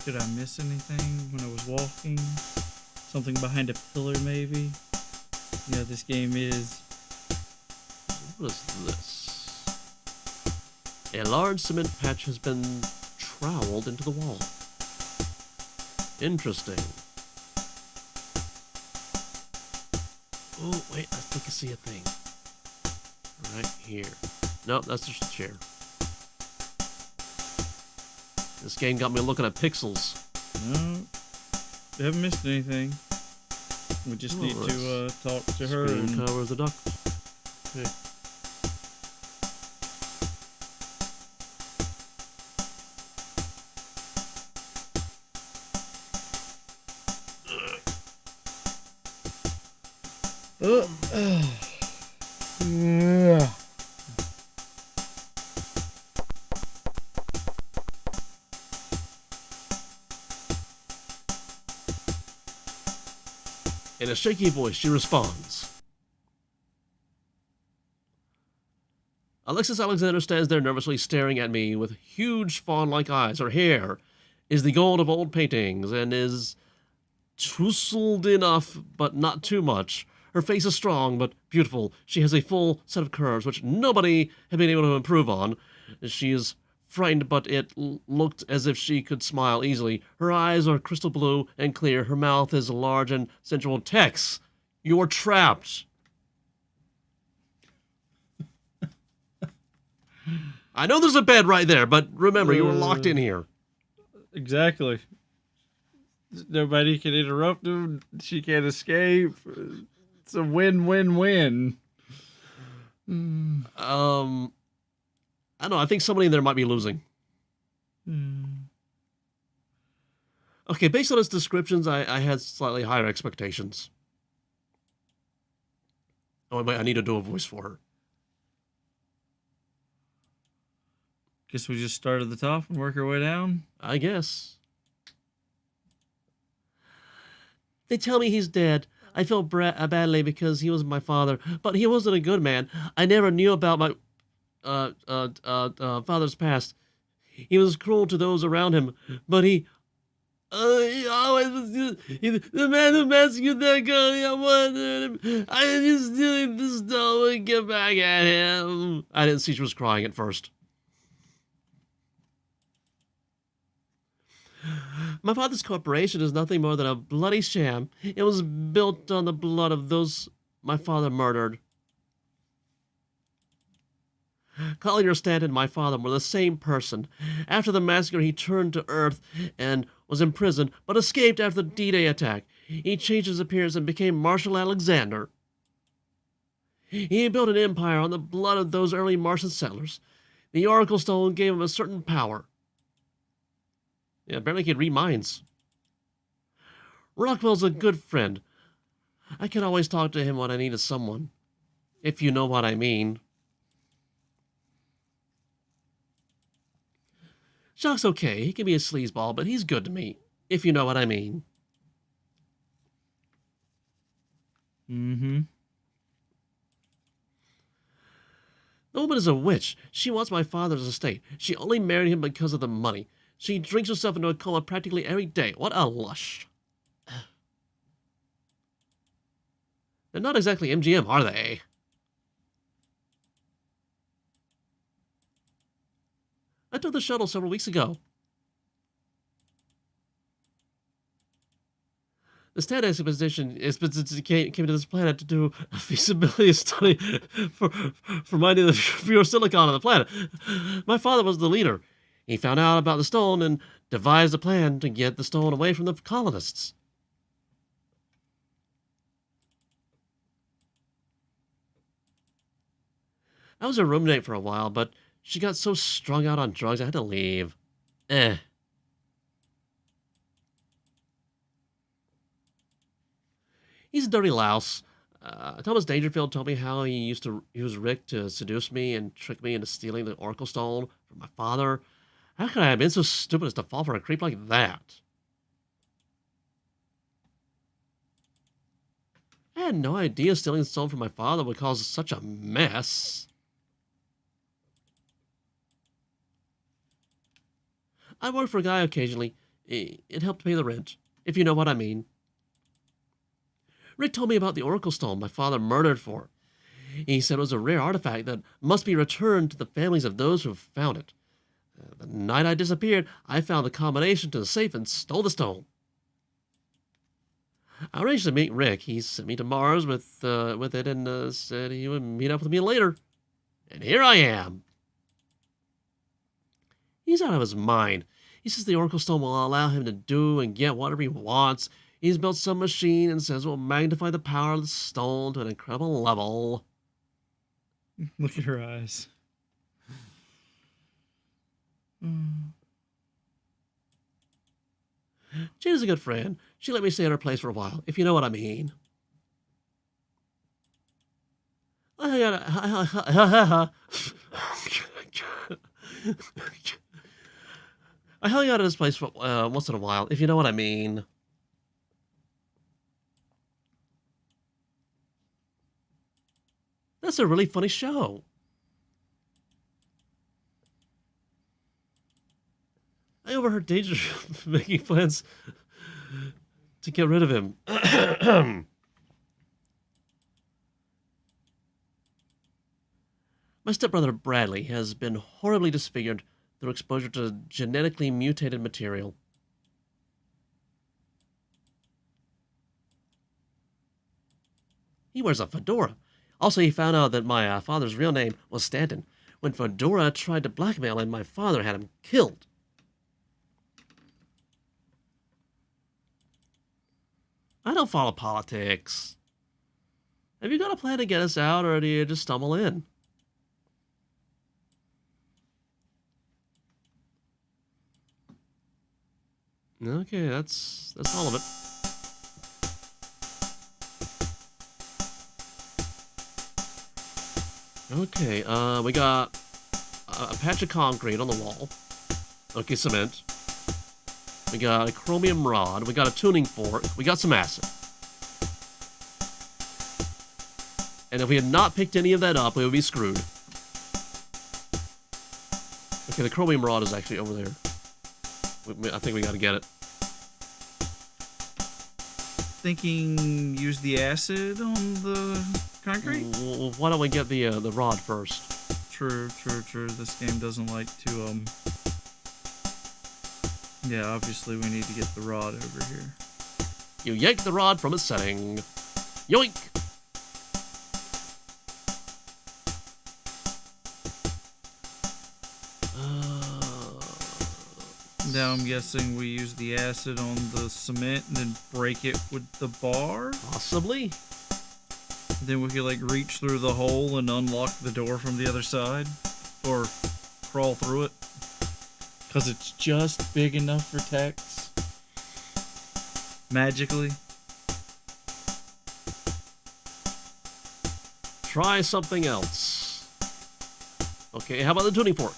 Did I miss anything when I was walking? Something behind a pillar, maybe? Yeah, this game is... What is this? A large cement patch has been troweled into the wall. Interesting. Oh, wait, I think I see a thing. Right here. Nope, that's just a chair. This game got me looking at pixels. No, we haven't missed anything. We just need to talk to her. Screen cover the duct. Okay. Yeah. In a shaky voice, she responds. Alexis Alexander stands there nervously staring at me with huge fawn-like eyes. Her hair is the gold of old paintings and is tousled enough, but not too much. Her face is strong, but beautiful. She has a full set of curves, which nobody had been able to improve on. She is frightened, but it looked as if she could smile easily. Her eyes are crystal blue and clear. Her mouth is large and sensual. Tex, You're trapped. I know there's a bed right there, but remember, you were locked in here. Exactly. Nobody can interrupt him. She can't escape. It's a win-win-win. I don't know. I think somebody in there might be losing. Okay, based on its descriptions, I had slightly higher expectations. Oh, wait, I need to do a voice for her. Guess we just start at the top and work our way down? I guess. They tell me he's dead. I feel badly because he was my father, but he wasn't a good man. I never knew about my father's past. He was cruel to those around him, but he always was the man who rescued that girl. I wanted him. I just stealing the stone and get back at him. I didn't see she was crying at first. My father's corporation is nothing more than a bloody sham. It was built on the blood of those my father murdered. Collier Stanton and my father were the same person. After the massacre, he turned to Earth and was imprisoned, but escaped after the D-Day attack. He changed his appearance and became Marshal Alexander. He built an empire on the blood of those early Martian settlers. The Oracle Stone gave him a certain power. Yeah, apparently he could read minds. Rockwell's a good friend. I can always talk to him when I needed someone. If you know what I mean. Jock's okay. He can be a sleazeball, but he's good to me. If you know what I mean. Mm-hmm. The woman is a witch. She wants my father's estate. She only married him because of the money. She drinks herself into a coma practically every day. What a lush. They're not exactly MGM, are they? I took the shuttle several weeks ago. The STAT expedition came to this planet to do a feasibility study for mining the pure silicon on the planet. My father was the leader. He found out about the stone and devised a plan to get the stone away from the colonists. I was her roommate for a while, but she got so strung out on drugs I had to leave. He's a dirty louse. Thomas Dangerfield told me how he was Rick to seduce me and trick me into stealing the Oracle Stone from my father. How could I have been so stupid as to fall for a creep like that? I had no idea stealing the stone from my father would cause such a mess. I work for a guy occasionally. It helped pay the rent, if you know what I mean. Rick told me about the Oracle Stone my father murdered for. He said it was a rare artifact that must be returned to the families of those who found it. The night I disappeared, I found the combination to the safe and stole the stone. I arranged to meet Rick. He sent me to Mars with it and said he would meet up with me later. And here I am. He's out of his mind. He says the Oracle Stone will allow him to do and get whatever he wants. He's built some machine and says it will magnify the power of the stone to an incredible level. Look at her eyes. Jada's a good friend. She let me stay at her place for a while, if you know what I mean. I hung out at his place for once in a while, if you know what I mean. That's a really funny show. I overheard Danger making plans to get rid of him. My stepbrother Bradley has been horribly disfigured through exposure to genetically mutated material. He wears a fedora. Also, he found out that my father's real name was Stanton. When Fedora tried to blackmail him, my father had him killed. I don't follow politics. Have you got a plan to get us out, or do you just stumble in? Okay, that's all of it. Okay, we got a patch of concrete on the wall. Okay, cement. We got a chromium rod. We got a tuning fork. We got some acid. And if we had not picked any of that up, we would be screwed. Okay, the chromium rod is actually over there. I think we gotta get it. Thinking use the acid on the concrete? Well, why don't we get the rod first? True. This game doesn't like to, Yeah, obviously we need to get the rod over here. You yank the rod from its setting. Yoink! Now I'm guessing we use the acid on the cement and then break it with the bar? Possibly. Then we could like reach through the hole and unlock the door from the other side? Or crawl through it? Because it's just big enough for Tex. Magically. Try something else. Okay, how about the tuning fork?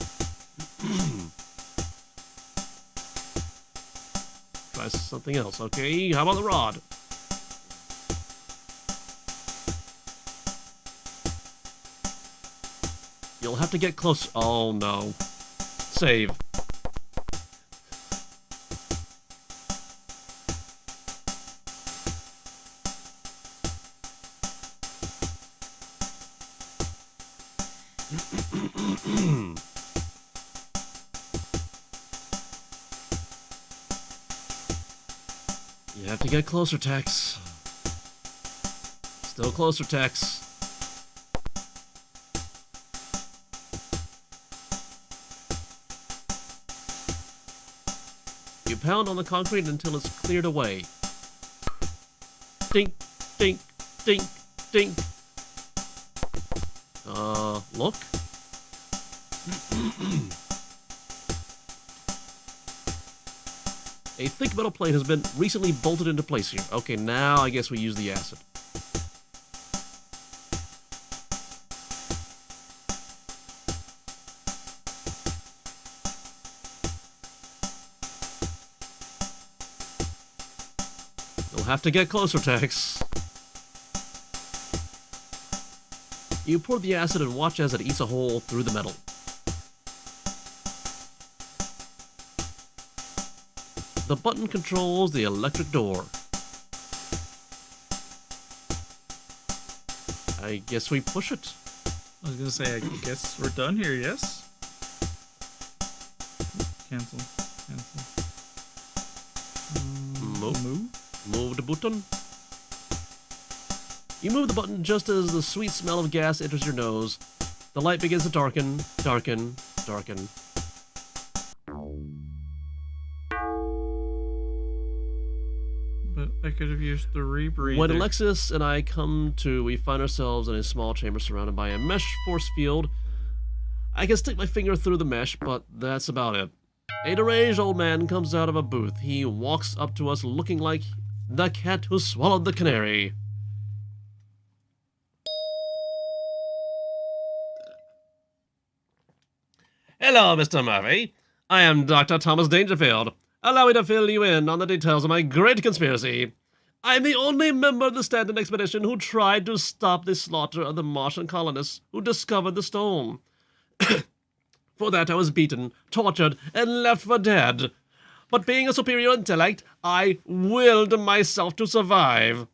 Try something else. Okay, how about the rod? You'll have to get close. Oh no. Save. You have to get closer, Tex. Still closer, Tex. You pound on the concrete until it's cleared away. Dink, dink, dink, dink. Look. A thick metal plate has been recently bolted into place here. Okay, now I guess we use the acid. You'll have to get closer, Tex. You pour the acid and watch as it eats a hole through the metal. The button controls the electric door. I guess we push it. I was gonna say, I guess we're done here, yes? Cancel. Move the button. You move the button just as the sweet smell of gas enters your nose. The light begins to darken, darken, darken. But I could have used the rebreather. When Alexis and I come to, we find ourselves in a small chamber surrounded by a mesh force field. I can stick my finger through the mesh, but that's about it. A deranged old man comes out of a booth. He walks up to us looking like the cat who swallowed the canary. Hello, Mr. Murphy. I am Dr. Thomas Dangerfield. Allow me to fill you in on the details of my great conspiracy. I am the only member of the Stanton expedition who tried to stop the slaughter of the Martian colonists who discovered the stone. For that I was beaten, tortured, and left for dead. But being a superior intellect, I willed myself to survive.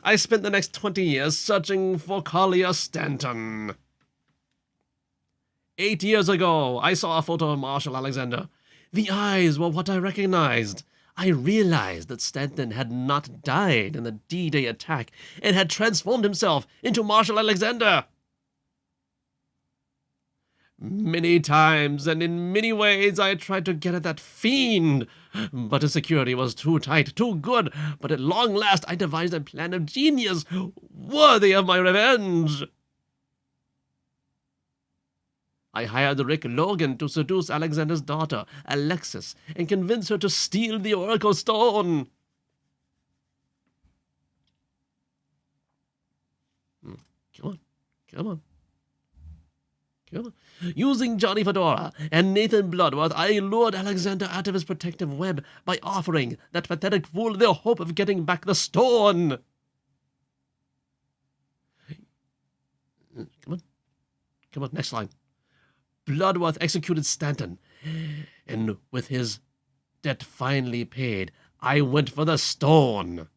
I spent the next 20 years searching for Collier Stanton. 8 years ago, I saw a photo of Marshal Alexander. The eyes were what I recognized. I realized that Stanton had not died in the D-Day attack and had transformed himself into Marshal Alexander. Many times and in many ways I tried to get at that fiend, but his security was too tight, too good. But at long last I devised a plan of genius worthy of my revenge. I hired Rick Logan to seduce Alexander's daughter, Alexis, and convince her to steal the Oracle Stone. Come on. Come on. Using Johnny Fedora and Nathan Bloodworth, I lured Alexander out of his protective web by offering that pathetic fool the hope of getting back the stone. Come on, next line. Bloodworth executed Stanton, and with his debt finally paid, I went for the stone.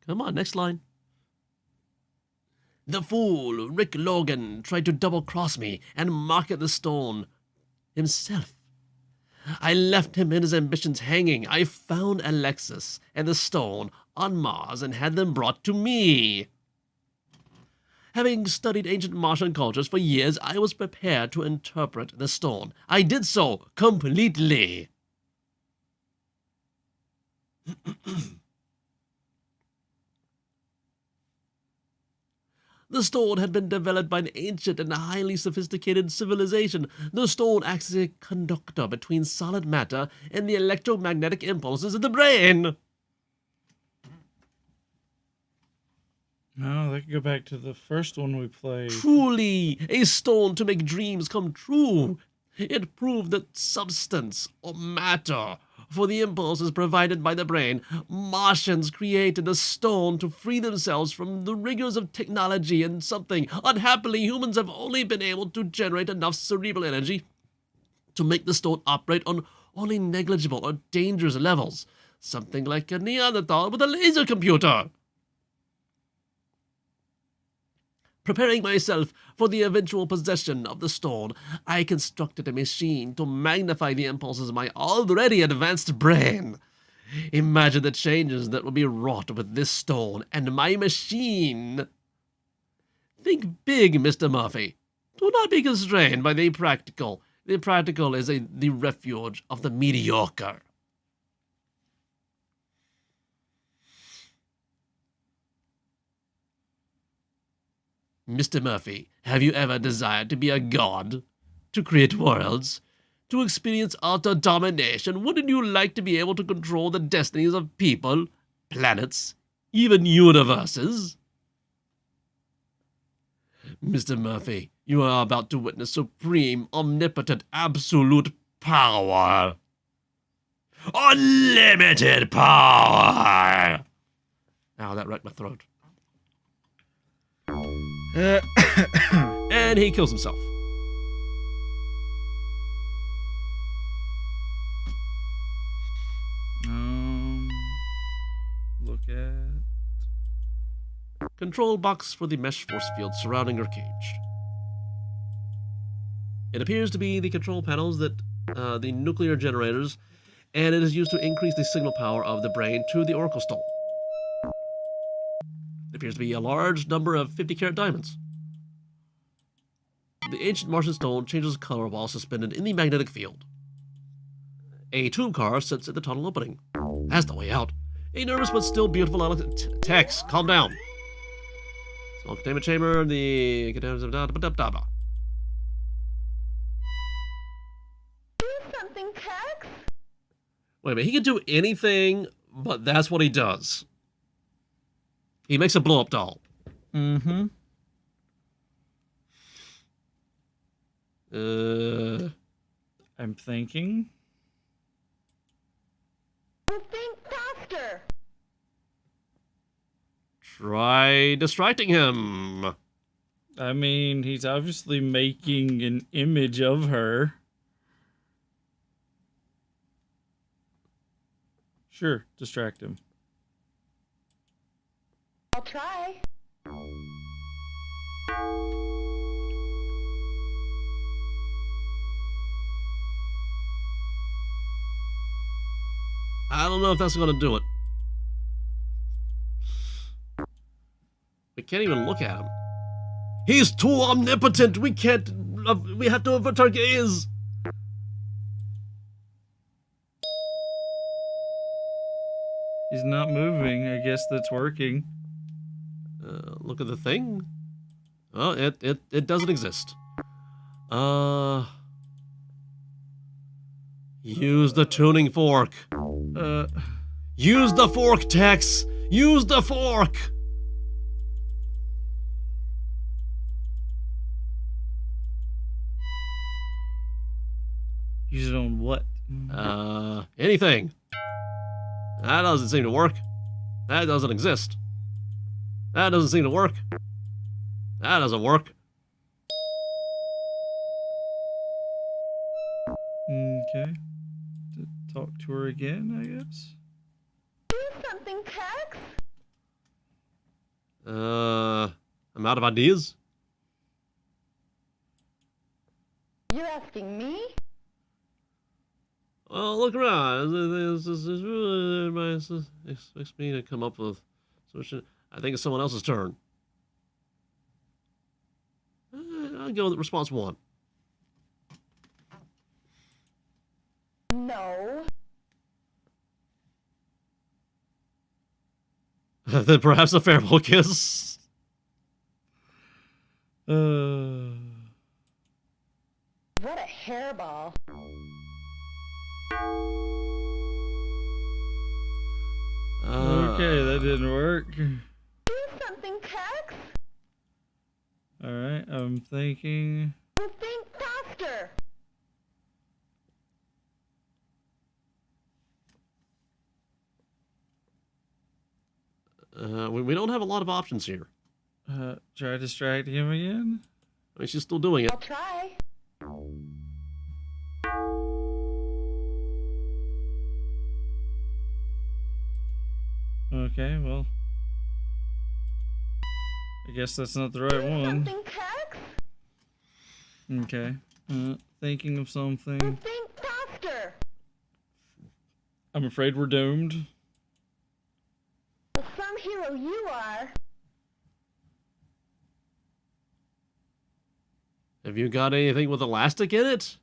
Come on, next line. The fool, Rick Logan, tried to double-cross me and market the stone himself. I left him and his ambitions hanging. I found Alexis and the stone on Mars and had them brought to me. Having studied ancient Martian cultures for years, I was prepared to interpret the stone. I did so completely. The stone had been developed by an ancient and highly sophisticated civilization. The stone acts as a conductor between solid matter and the electromagnetic impulses of the brain. No, that could go back to the first one we played. Truly, a stone to make dreams come true. It proved that substance, or matter, for the impulses provided by the brain, Martians created a stone to free themselves from the rigors of technology and something. Unhappily, humans have only been able to generate enough cerebral energy to make the stone operate on only negligible or dangerous levels. Something like a Neanderthal with a laser computer. Preparing myself for the eventual possession of the stone, I constructed a machine to magnify the impulses of my already advanced brain. Imagine the changes that will be wrought with this stone and my machine. Think big, Mr. Murphy. Do not be constrained by the practical. The practical is the refuge of the mediocre. Mr. Murphy, have you ever desired to be a god? To create worlds? To experience utter domination? Wouldn't you like to be able to control the destinies of people, planets, even universes? Mr. Murphy, you are about to witness supreme, omnipotent, absolute power. Unlimited power! Ow, that wrecked my throat. And he kills himself. Look at control box for the mesh force field surrounding her cage. It appears to be the control panels that the nuclear generators, and it is used to increase the signal power of the brain to the Oracle Stone. It appears to be a large number of 50-carat diamonds. The ancient Martian stone changes color while suspended in the magnetic field. A tube car sits at the tunnel opening. That's the way out. A nervous but still beautiful Tex, calm down. Small containment chamber, the... Do something, Tex! Wait a minute, he can do anything, but that's what he does. He makes a blow-up doll. Mm-hmm. I'm thinking. Think faster! Try distracting him. I mean, he's obviously making an image of her. Sure, distract him. I'll try. I don't know if that's gonna do it. We can't even look at him. He's too omnipotent. We can't. We have to avert our gaze. He's not moving. I guess that's working. Look at the thing. Oh, it doesn't exist. Use the tuning fork. Use the fork, Tex. Use the fork. Use it on what? Anything. That doesn't seem to work. That doesn't exist. That doesn't seem to work. That doesn't work. Okay. Talk to her again, I guess. Do something, Tex. I'm out of ideas. You're asking me? Well, look around. This expects me to come up with a solution. I think it's someone else's turn. I'll go with response 1. No. Then perhaps a farewell kiss. What a hairball. Okay, that didn't work. Do something, Tex. Alright, I'm thinking. Well, think faster. We don't have a lot of options here. Try distracting him again? I mean, she's still doing it. I'll try. Okay, well. I guess that's not the right Do one. something, Tex. Okay. Thinking of something. Well, think faster. I'm afraid we're doomed. Well, some hero you are. Have you got anything with elastic in it?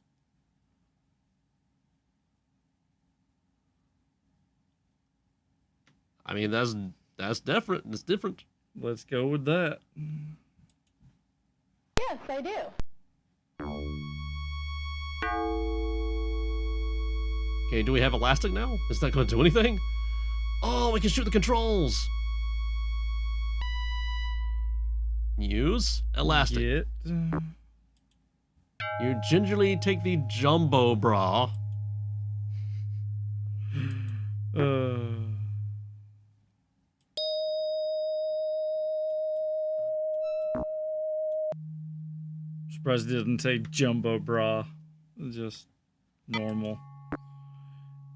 I mean, that's different. It's different. Let's go with that. Yes, I do. Okay, do we have elastic now? Is that going to do anything? Oh, we can shoot the controls. Use elastic. Get. You gingerly take the jumbo bra. Surprised it didn't say jumbo bra. Just normal.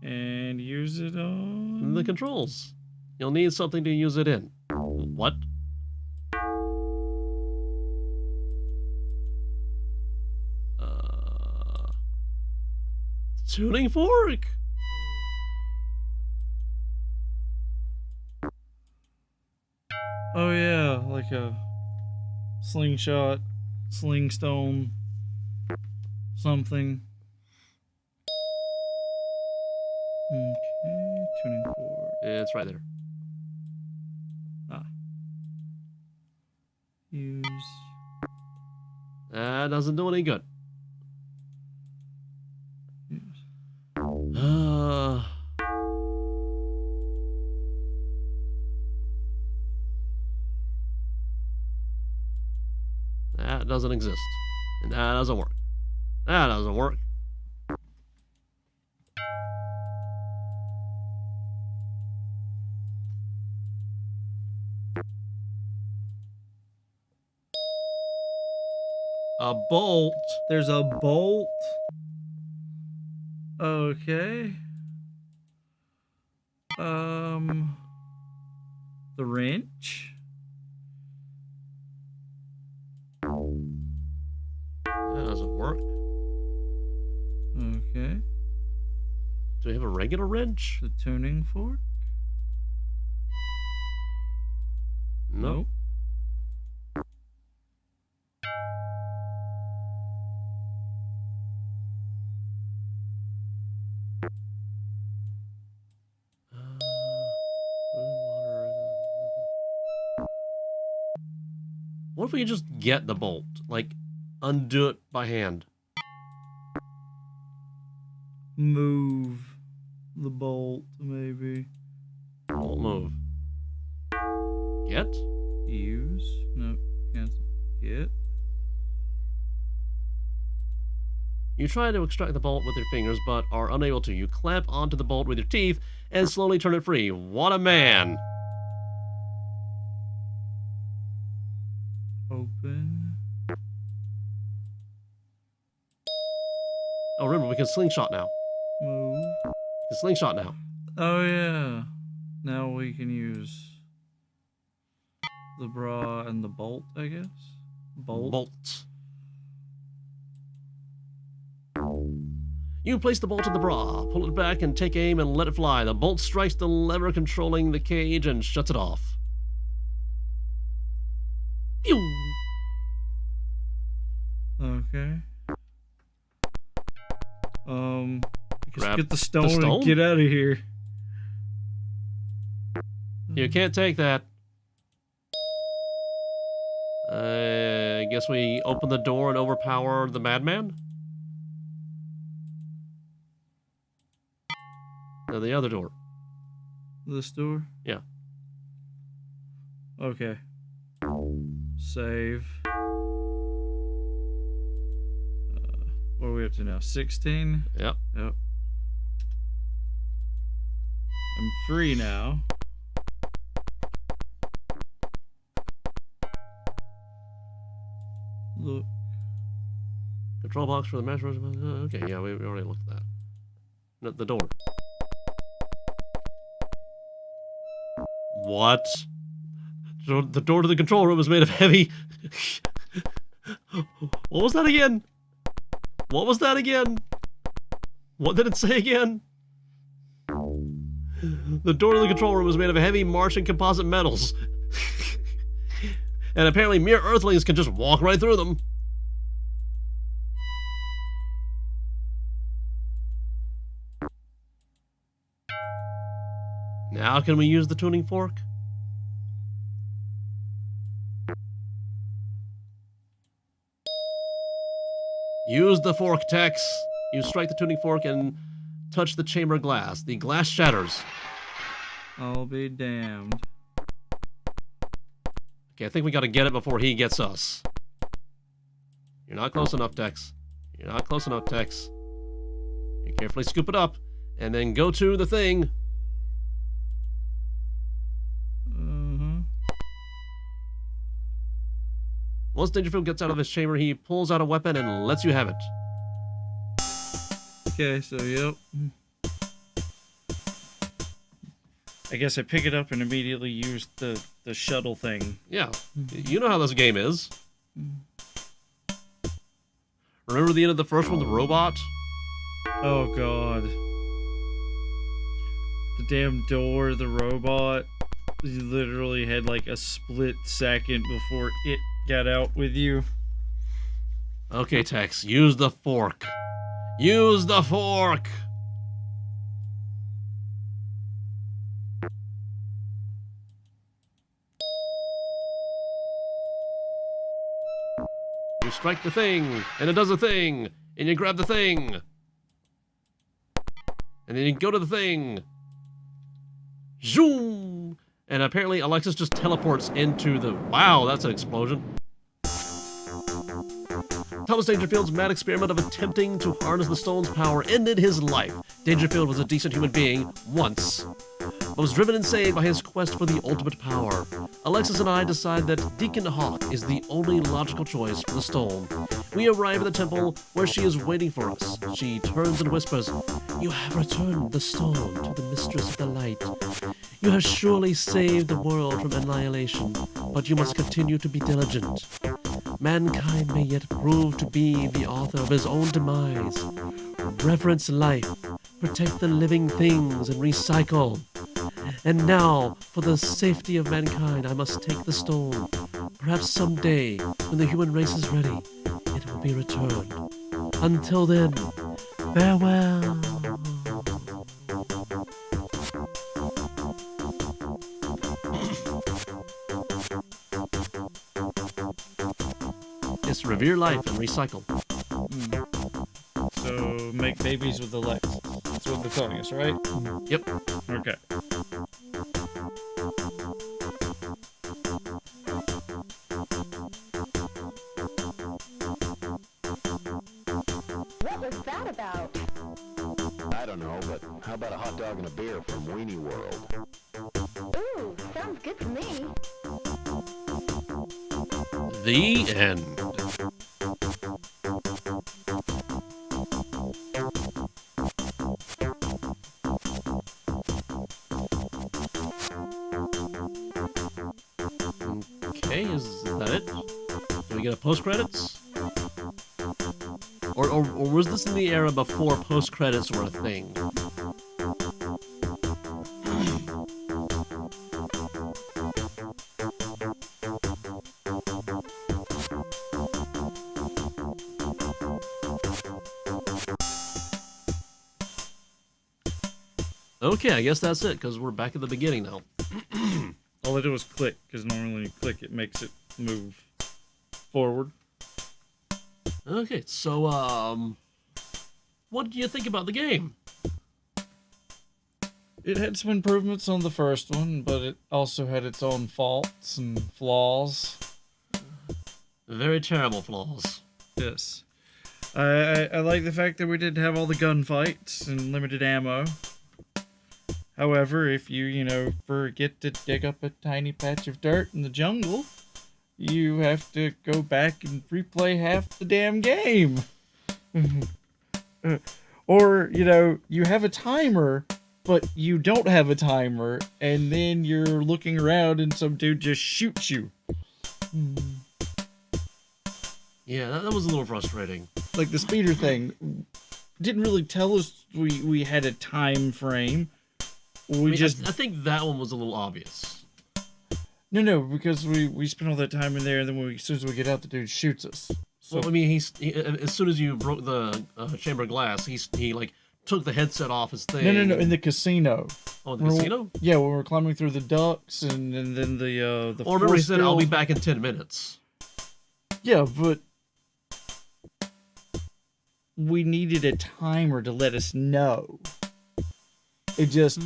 And use it on The controls. You'll need something to use it in. What? Tuning fork. Oh yeah, like a slingshot, slingstone, something. Okay, tuning fork. It's right there. Use. That doesn't do any good. Use. That doesn't exist. And that doesn't work. That doesn't work. A bolt. There's a bolt. Okay. The wrench. That doesn't work. Okay. Do we have a regular wrench? The tuning fork? No. What if we just get the bolt? Like, undo it by hand. Move the bolt, maybe. Bolt move. Get? Use? No, cancel. Get? You try to extract the bolt with your fingers, but are unable to. You clamp onto the bolt with your teeth and slowly turn it free. What a man! Open. Oh, remember, we can slingshot now. Move. We can slingshot now. Oh, yeah. Now we can use the bra and the bolt, I guess? Bolt. You place the bolt in the bra, pull it back and take aim and let it fly. The bolt strikes the lever controlling the cage and shuts it off. Pew! Okay. I guess Grab get the stone, stone? and get out of here. You can't take that. I guess we open the door and overpower the madman? No, the other door. This door? Yeah. Okay. Save. What are we up to now? 16? Yep. Yep. I'm free now. Look. Control box for the master. Okay, yeah, we already looked at that. No, the door. What? The door to the control room is made of heavy... What was that again? What was that again? What did it say again? The door to the control room is made of heavy Martian composite metals. And apparently mere earthlings can just walk right through them. Now can we use the tuning fork? Use the fork, Tex. You strike the tuning fork and touch the chamber glass. The glass shatters. I'll be damned. Okay, I think we gotta get it before he gets us. You're not close enough, Tex. You're not close enough, Tex. You carefully scoop it up, and then go to the thing. Once Dangerfield gets out of his chamber, he pulls out a weapon and lets you have it. Okay, so yep. I guess I pick it up and immediately use the shuttle thing. Yeah, you know how this game is. Remember the end of the first one, the robot? Oh god. The damn door, the robot, you literally had like a split second before it got out with you. Okay, Tex, use the fork. Use the fork! You strike the thing, and it does a thing, and you grab the thing. And then you go to the thing. Zoom! And apparently Alexis just teleports into the... Wow, that's an explosion. Thomas Dangerfield's mad experiment of attempting to harness the stone's power ended his life. Dangerfield was a decent human being, once, but was driven insane by his quest for the ultimate power. Alexis and I decide that Deacon Hawk is the only logical choice for the stone. We arrive at the temple where she is waiting for us. She turns and whispers, "You have returned the stone to the Mistress of the Light. You have surely saved the world from annihilation, but you must continue to be diligent. Mankind may yet prove to be the author of his own demise. Reverence life, protect the living things, and recycle. And now, for the safety of mankind, I must take the stone. Perhaps someday, when the human race is ready, it will be returned. Until then, farewell. Yes, revere life and recycle. So make babies with the legs. That's what they're telling us, right? Yep. Okay. What was that about? I don't know, but how about a hot dog and a beer from Weenie World? Ooh, sounds good to me. The end. Okay, is that it? Do we get a post-credits? Or was this in the era before post-credits were a thing? Okay, I guess that's it, because we're back at the beginning now. All I did was click, because normally when you click, it makes it move forward. Okay, so, what do you think about the game? It had some improvements on the first one, but it also had its own faults and flaws. Very terrible flaws. Yes. I like the fact that we didn't have all the gunfights and limited ammo. However, if you forget to dig up a tiny patch of dirt in the jungle, you have to go back and replay half the damn game. Or, you have a timer, but you don't have a timer, and then you're looking around and some dude just shoots you. Yeah, that was a little frustrating. Like the speeder thing didn't really tell us we had a time frame. I think that one was a little obvious. No, because we spent all that time in there, and then as soon as we get out, the dude shoots us. So Well, I mean, he as soon as you broke the chamber glass, he like took the headset off his thing. no, in the casino. Oh, in the casino? Yeah, when we're climbing through the ducts, and then the Or remember he said, force "I'll be field. back in 10 minutes." Yeah, but we needed a timer to let us know. It just,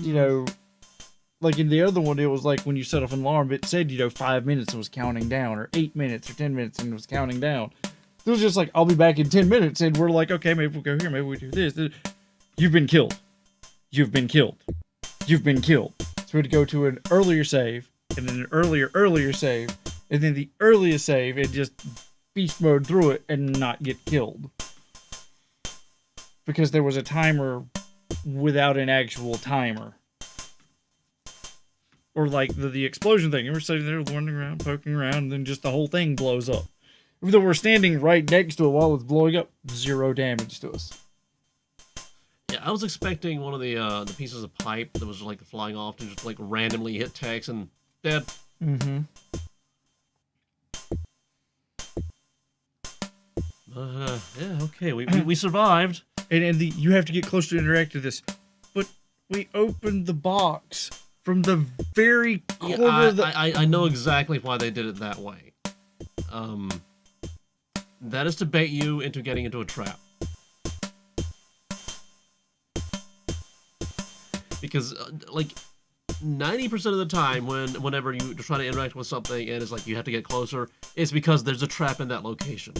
like in the other one, it was like when you set off an alarm, it said, 5 minutes and was counting down, or 8 minutes or 10 minutes and it was counting down. It was just like, I'll be back in 10 minutes, and we're like, okay, maybe we'll go here, maybe we do this. You've been killed. You've been killed. You've been killed. So we had to go to an earlier save, and then an earlier save, and then the earliest save, and just beast mode through it and not get killed. Because there was a timer without an actual timer. Or like the explosion thing. And we're sitting there wandering around, poking around, and then just the whole thing blows up. Even though we're standing right next to it while it's blowing up, 0 damage to us. Yeah, I was expecting one of the pieces of pipe that was like flying off to just like randomly hit Tex and dead. Mm-hmm. Yeah, okay, we survived. And you have to get close to interact with this. But we opened the box from the very corner of the... I know exactly why they did it that way. That is to bait you into getting into a trap. Because, like, 90% of the time, whenever you try to interact with something and it's like you have to get closer, it's because there's a trap in that location.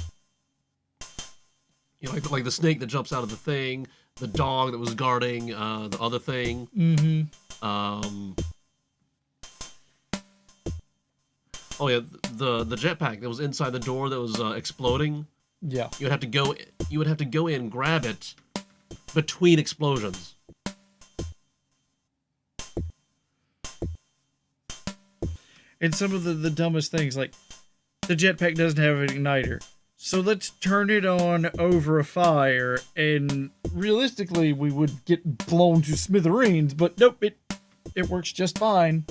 Like the snake that jumps out of the thing, the dog that was guarding the other thing. Mm-hmm. Oh yeah, the jetpack that was inside the door that was exploding. Yeah. You would have to go in, grab it between explosions. And some of the dumbest things, like, the jetpack doesn't have an igniter. So let's turn it on over a fire, and realistically, we would get blown to smithereens. But nope, it works just fine.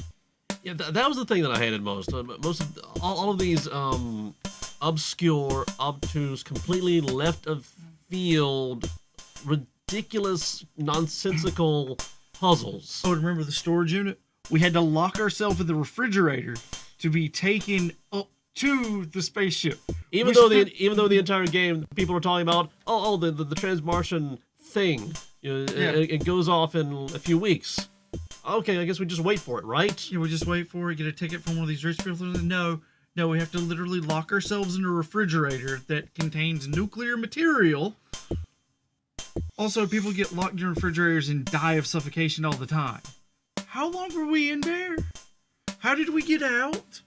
Yeah, that was the thing that I hated most. Most of all of these obscure, obtuse, completely left of field, ridiculous, nonsensical puzzles. Oh, remember the storage unit? We had to lock ourselves in the refrigerator to be taken up to the spaceship. Even though the entire game people are talking about the Transmartian thing, it goes off in a few weeks. Okay, I guess we just wait for it, right? Yeah, we just wait for it, get a ticket from one of these rich people. No, we have to literally lock ourselves in a refrigerator that contains nuclear material. Also, people get locked in refrigerators and die of suffocation all the time. How long were we in there? How did we get out?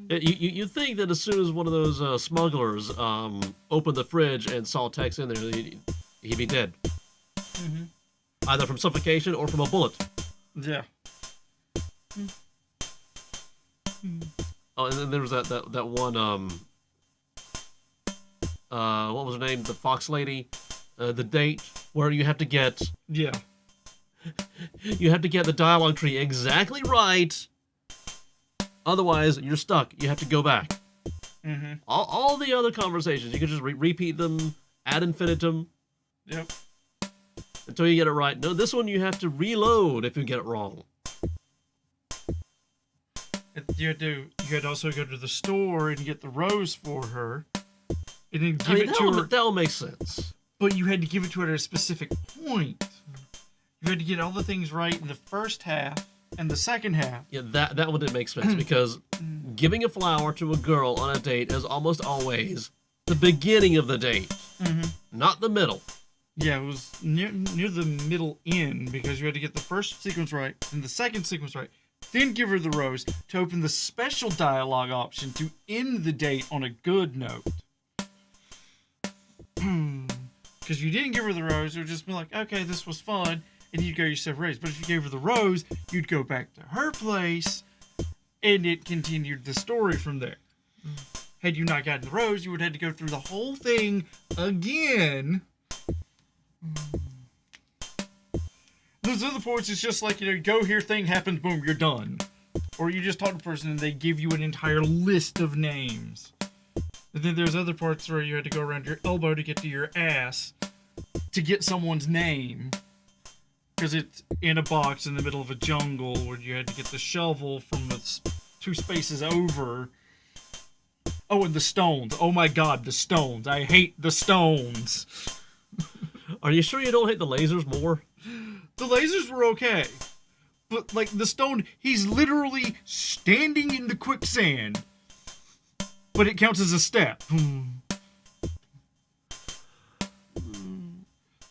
You think that as soon as one of those smugglers opened the fridge and saw Tex in there, he'd be dead. Mm-hmm. Either from suffocation or from a bullet. Yeah. Oh, and then there was that one, what was her name? The Fox lady? The date where you have to get... Yeah. You have to get the dialogue tree exactly right. Otherwise, you're stuck. You have to go back. Mm-hmm. All the other conversations, you can just repeat them ad infinitum. Yep. Until you get it right. No, this one you have to reload if you get it wrong. You had to also go to the store and get the rose for her, and then give it to her. That will make sense. But you had to give it to her at a specific point. You had to get all the things right in the first half and the second half. Yeah, that one didn't make sense because giving a flower to a girl on a date is almost always the beginning of the date, not the middle. Yeah, it was near the middle end because you had to get the first sequence right and the second sequence right. Then give her the rose to open the special dialogue option to end the date on a good note. Because you didn't give her the rose, it would just be like, okay, this was fun, and you'd go your separate ways. But if you gave her the rose, you'd go back to her place, and it continued the story from there. Had you not gotten the rose, you would have had to go through the whole thing again. Those other points, it's just like, go here, thing happens, boom, you're done. Or you just talk to a person and they give you an entire list of names. And then there's other parts where you had to go around your elbow to get to your ass to get someone's name. Because it's in a box in the middle of a jungle where you had to get the shovel from the 2 spaces over. Oh, and the stones. Oh my god, the stones. I hate the stones. Are you sure you don't hate the lasers more? The lasers were okay. But, like, the stone, he's literally standing in the quicksand. But it counts as a step.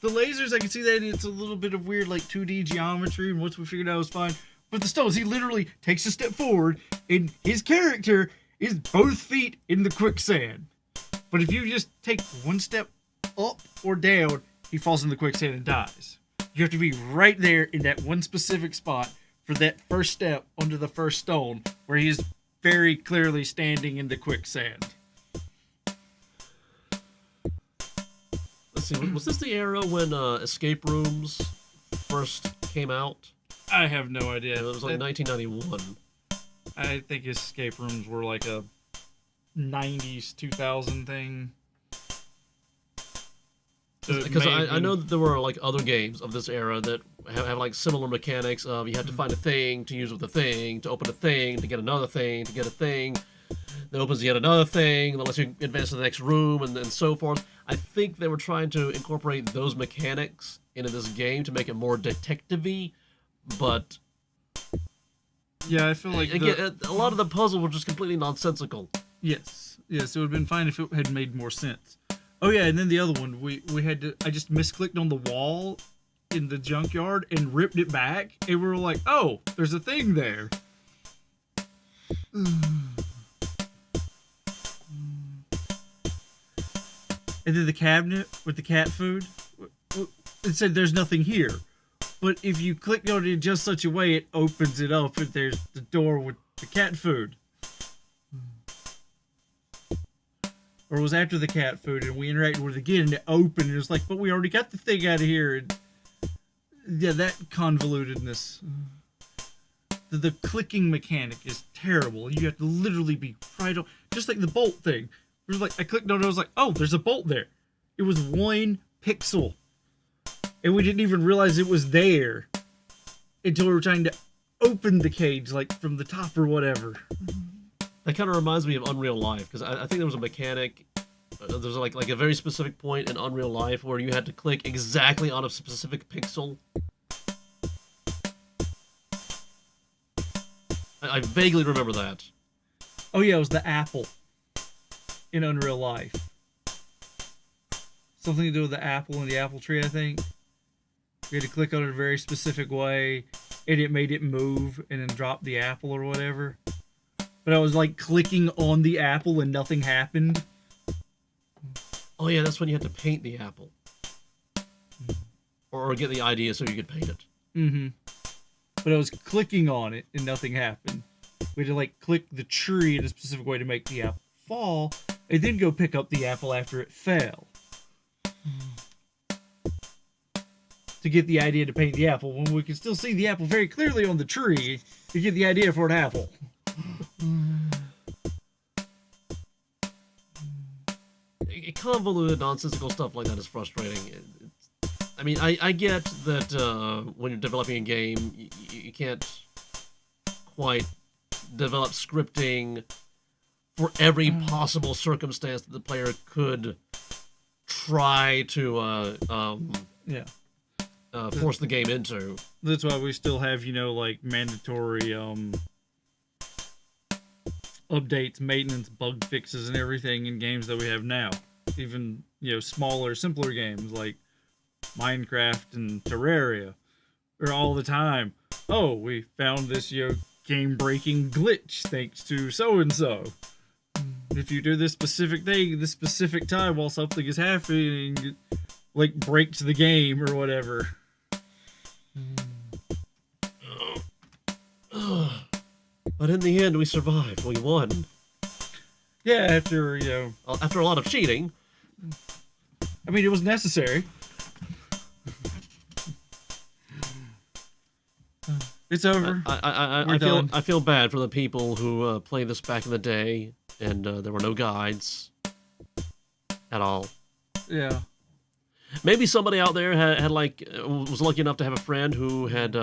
The lasers, I can see that it's a little bit of weird, like, 2D geometry, and once we figured out it was fine. But the stones, he literally takes a step forward, and his character is both feet in the quicksand. But if you just take one step up or down, he falls in the quicksand and dies. You have to be right there in that one specific spot for that first step onto the first stone, where he is very clearly standing in the quicksand. Let's see, was this the era when escape rooms first came out? I have no idea. It was like 1991. I think escape rooms were like a 90s, 2000 thing. Because I know that there were like other games of this era that have like similar mechanics of you have to find a thing to use with a thing, to open a thing, to get another thing, to get a thing that opens yet another thing that lets you advance to the next room and so forth. I think they were trying to incorporate those mechanics into this game to make it more detective-y, but yeah, I feel like again, a lot of the puzzles were just completely nonsensical. Yes, it would have been fine if it had made more sense. Oh yeah, and then the other one, we had to, I just misclicked on the wall in the junkyard and ripped it back, and we were like, oh, there's a thing there. And then the cabinet with the cat food, it said there's nothing here. But if you click on it in just such a way, it opens it up and there's the door with the cat food. or it was after the cat food, and we interacted with it again, and it opened, and it was like, but we already got the thing out of here. And yeah, that convolutedness. The clicking mechanic is terrible. You have to literally be right on, just like the bolt thing. It was like, I clicked on it, I was like, oh, there's a bolt there. It was 1 pixel. And we didn't even realize it was there until we were trying to open the cage, like, from the top or whatever. That kind of reminds me of Unreal Life, because I think there was a mechanic, there's like a very specific point in Unreal Life where you had to click exactly on a specific pixel. I vaguely remember that. Oh yeah, it was the apple in Unreal Life. Something to do with the apple and the apple tree, I think. You had to click on it a very specific way, and it made it move and then drop the apple or whatever. But I was like clicking on the apple and nothing happened. Oh yeah, that's when you had to paint the apple. Or get the idea so you could paint it. Mm-hmm. But I was clicking on it and nothing happened. We had to like click the tree in a specific way to make the apple fall, and then go pick up the apple after it fell. To get the idea to paint the apple when we can still see the apple very clearly on the tree to get the idea for an apple. Convoluted, nonsensical stuff like that is frustrating. I mean, I get that when you're developing a game, you can't quite develop scripting for every possible circumstance that the player could try to force the game into. That's why we still have, like mandatory updates, maintenance, bug fixes, and everything in games that we have now. Even, smaller, simpler games like Minecraft and Terraria are all the time. Oh, we found this, game-breaking glitch thanks to so-and-so. If you do this specific thing, this specific time while something is happening, it, like, breaks the game or whatever. But in the end, we survived. We won. Yeah, after, After a lot of cheating. I mean, it was necessary. It's over. I feel bad for the people who played this back in the day, and there were no guides at all. Yeah. Maybe somebody out there had was lucky enough to have a friend who had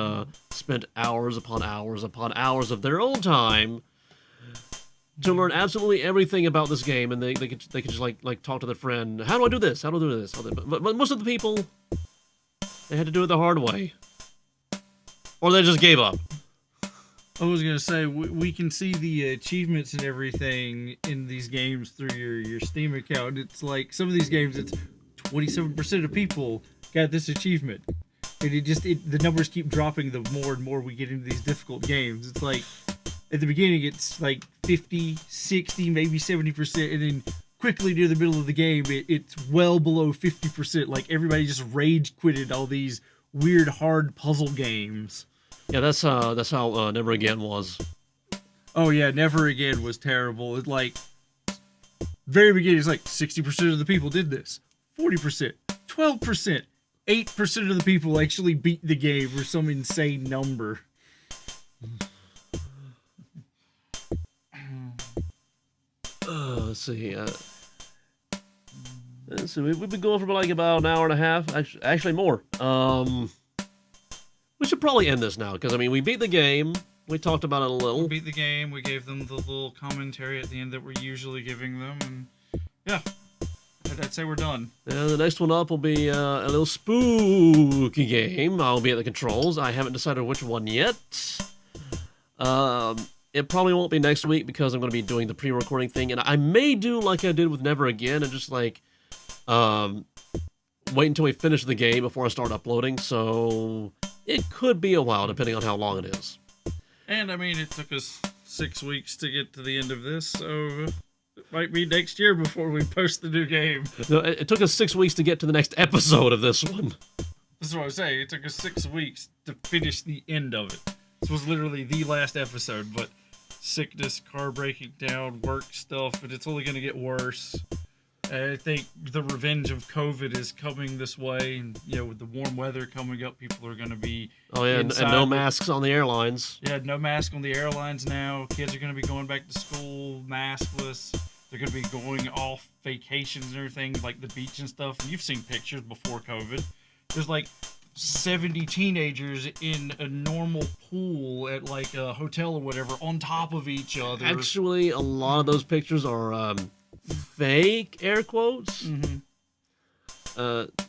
spent hours upon hours upon hours of their own time to learn absolutely everything about this game, and they could just like talk to their friend. How do I do this? How do I do this? But most of the people, they had to do it the hard way, or they just gave up. I was gonna say we can see the achievements and everything in these games through your Steam account. It's like some of these games, it's 27% of people got this achievement, and the numbers keep dropping the more and more we get into these difficult games. It's like at the beginning it's like 50, 60, maybe 70%, and then quickly near the middle of the game it's well below 50%. Like everybody just rage quitted all these weird hard puzzle games. Yeah, that's how Never Again was. Oh yeah, Never Again was terrible. It's like very beginning, it's like 60% of the people did this, 40%, 12%, 8% of the people actually beat the game, or some insane number. Let's see. We've been going for like about an hour and a half. Actually more. We should probably end this now, because, I mean, we beat the game. We talked about it a little. We beat the game. We gave them the little commentary at the end that we're usually giving them. And, yeah, I'd say we're done. Yeah, the next one up will be a little spooky game. I'll be at the controls. I haven't decided which one yet. It probably won't be next week, because I'm going to be doing the pre-recording thing. And I may do like I did with Never Again and just, like, wait until we finish the game before I start uploading. So it could be a while, depending on how long it is. And, I mean, it took us 6 weeks to get to the end of this, so it might be next year before we post the new game. No, it took us 6 weeks to get to the next episode of this one. This is what I was saying. It took us 6 weeks to finish the end of it. This was literally the last episode, but sickness, car breaking down, work stuff, and it's only going to get worse. I think the revenge of COVID is coming this way, and with the warm weather coming up, people are going to be and no masks on the airlines. Yeah, no mask on the airlines now. Kids are going to be going back to school maskless. They're going to be going off vacations and everything, like the beach and stuff. And you've seen pictures before COVID. There's like 70 teenagers in a normal pool at like a hotel or whatever on top of each other. Actually, a lot of those pictures are fake, air quotes. Mm-hmm.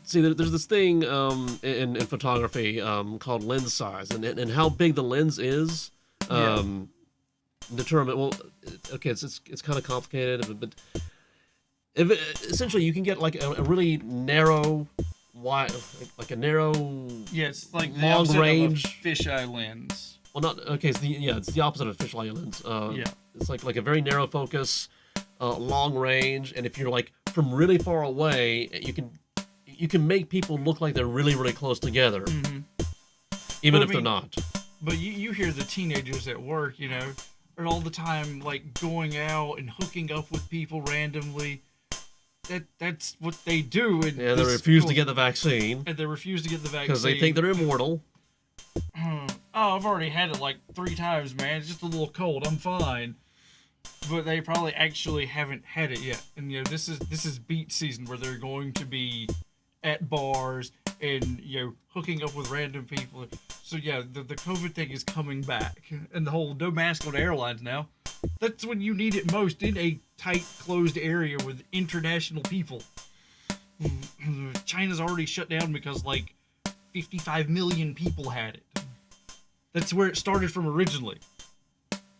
See, there's this thing in photography called lens size, and how big the lens is determine. Well, okay, it's kind of complicated, but essentially you can get like a really narrow, wide, like a narrow, it's like long range fisheye lens. Well, not okay. It's the opposite of a fisheye lens. It's like a very narrow focus, long range, and if you're like from really far away, you can make people look like they're really, really close together, even if they're not. But you hear the teenagers at work, are all the time like going out and hooking up with people randomly. That's what they do. And they refuse to get the vaccine. And they refuse to get the vaccine because they think they're immortal. Oh, I've already had it like 3 times, man. It's just a little cold. I'm fine. But they probably actually haven't had it yet. And this is beach season where they're going to be at bars and hooking up with random people. So the COVID thing is coming back, and the whole no mask on airlines now. That's when you need it most, in a tight, closed area with international people. China's already shut down because like 55 million people had it. That's where it started from originally,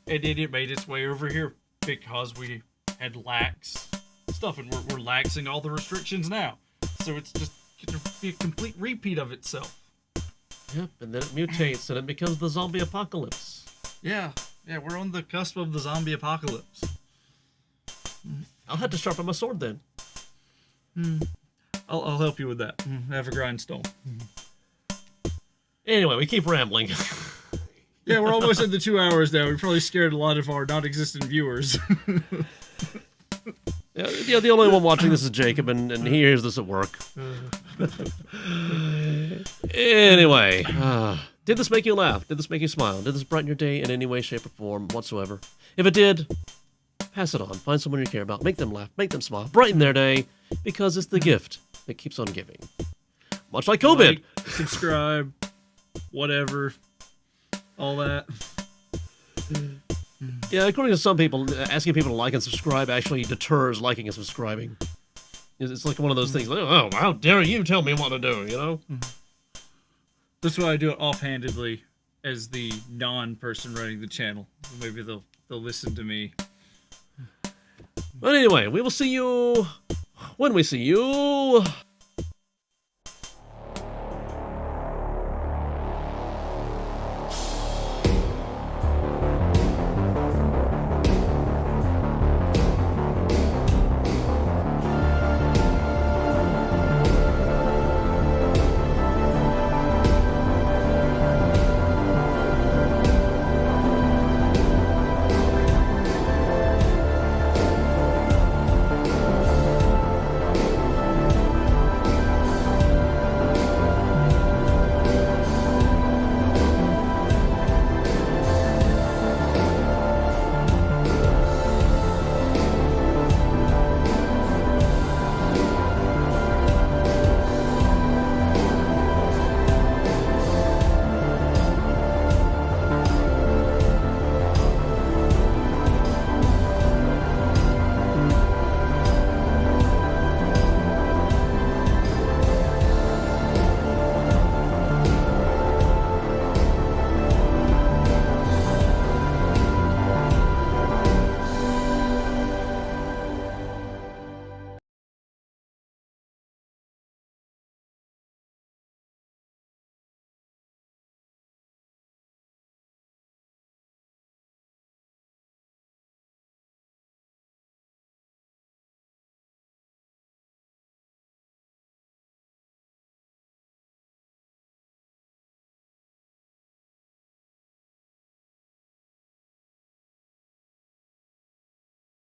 and then it made its way over here because we had lax stuff, and we're laxing all the restrictions now. So it's just going to be a complete repeat of itself. Yep, and then it mutates, and it becomes the zombie apocalypse. Yeah, we're on the cusp of the zombie apocalypse. I'll have to sharpen my sword then. I'll help you with that. Have a grindstone. Anyway, we keep rambling. Yeah, we're almost at the 2 hours now. We probably scared a lot of our non-existent viewers. Yeah, the only one watching this is Jacob, and he hears this at work. Anyway, did this make you laugh? Did this make you smile? Did this brighten your day in any way, shape, or form whatsoever? If it did, pass it on. Find someone you care about. Make them laugh. Make them smile. Brighten their day, because it's the gift that keeps on giving. Much like COVID. Like, subscribe, whatever, all that. Yeah, according to some people, asking people to like and subscribe actually deters liking and subscribing. It's like one of those things, like, oh, how dare you tell me what to do, That's why I do it offhandedly as the non-person running the channel. Maybe they'll listen to me. But anyway, we will see you when we see you.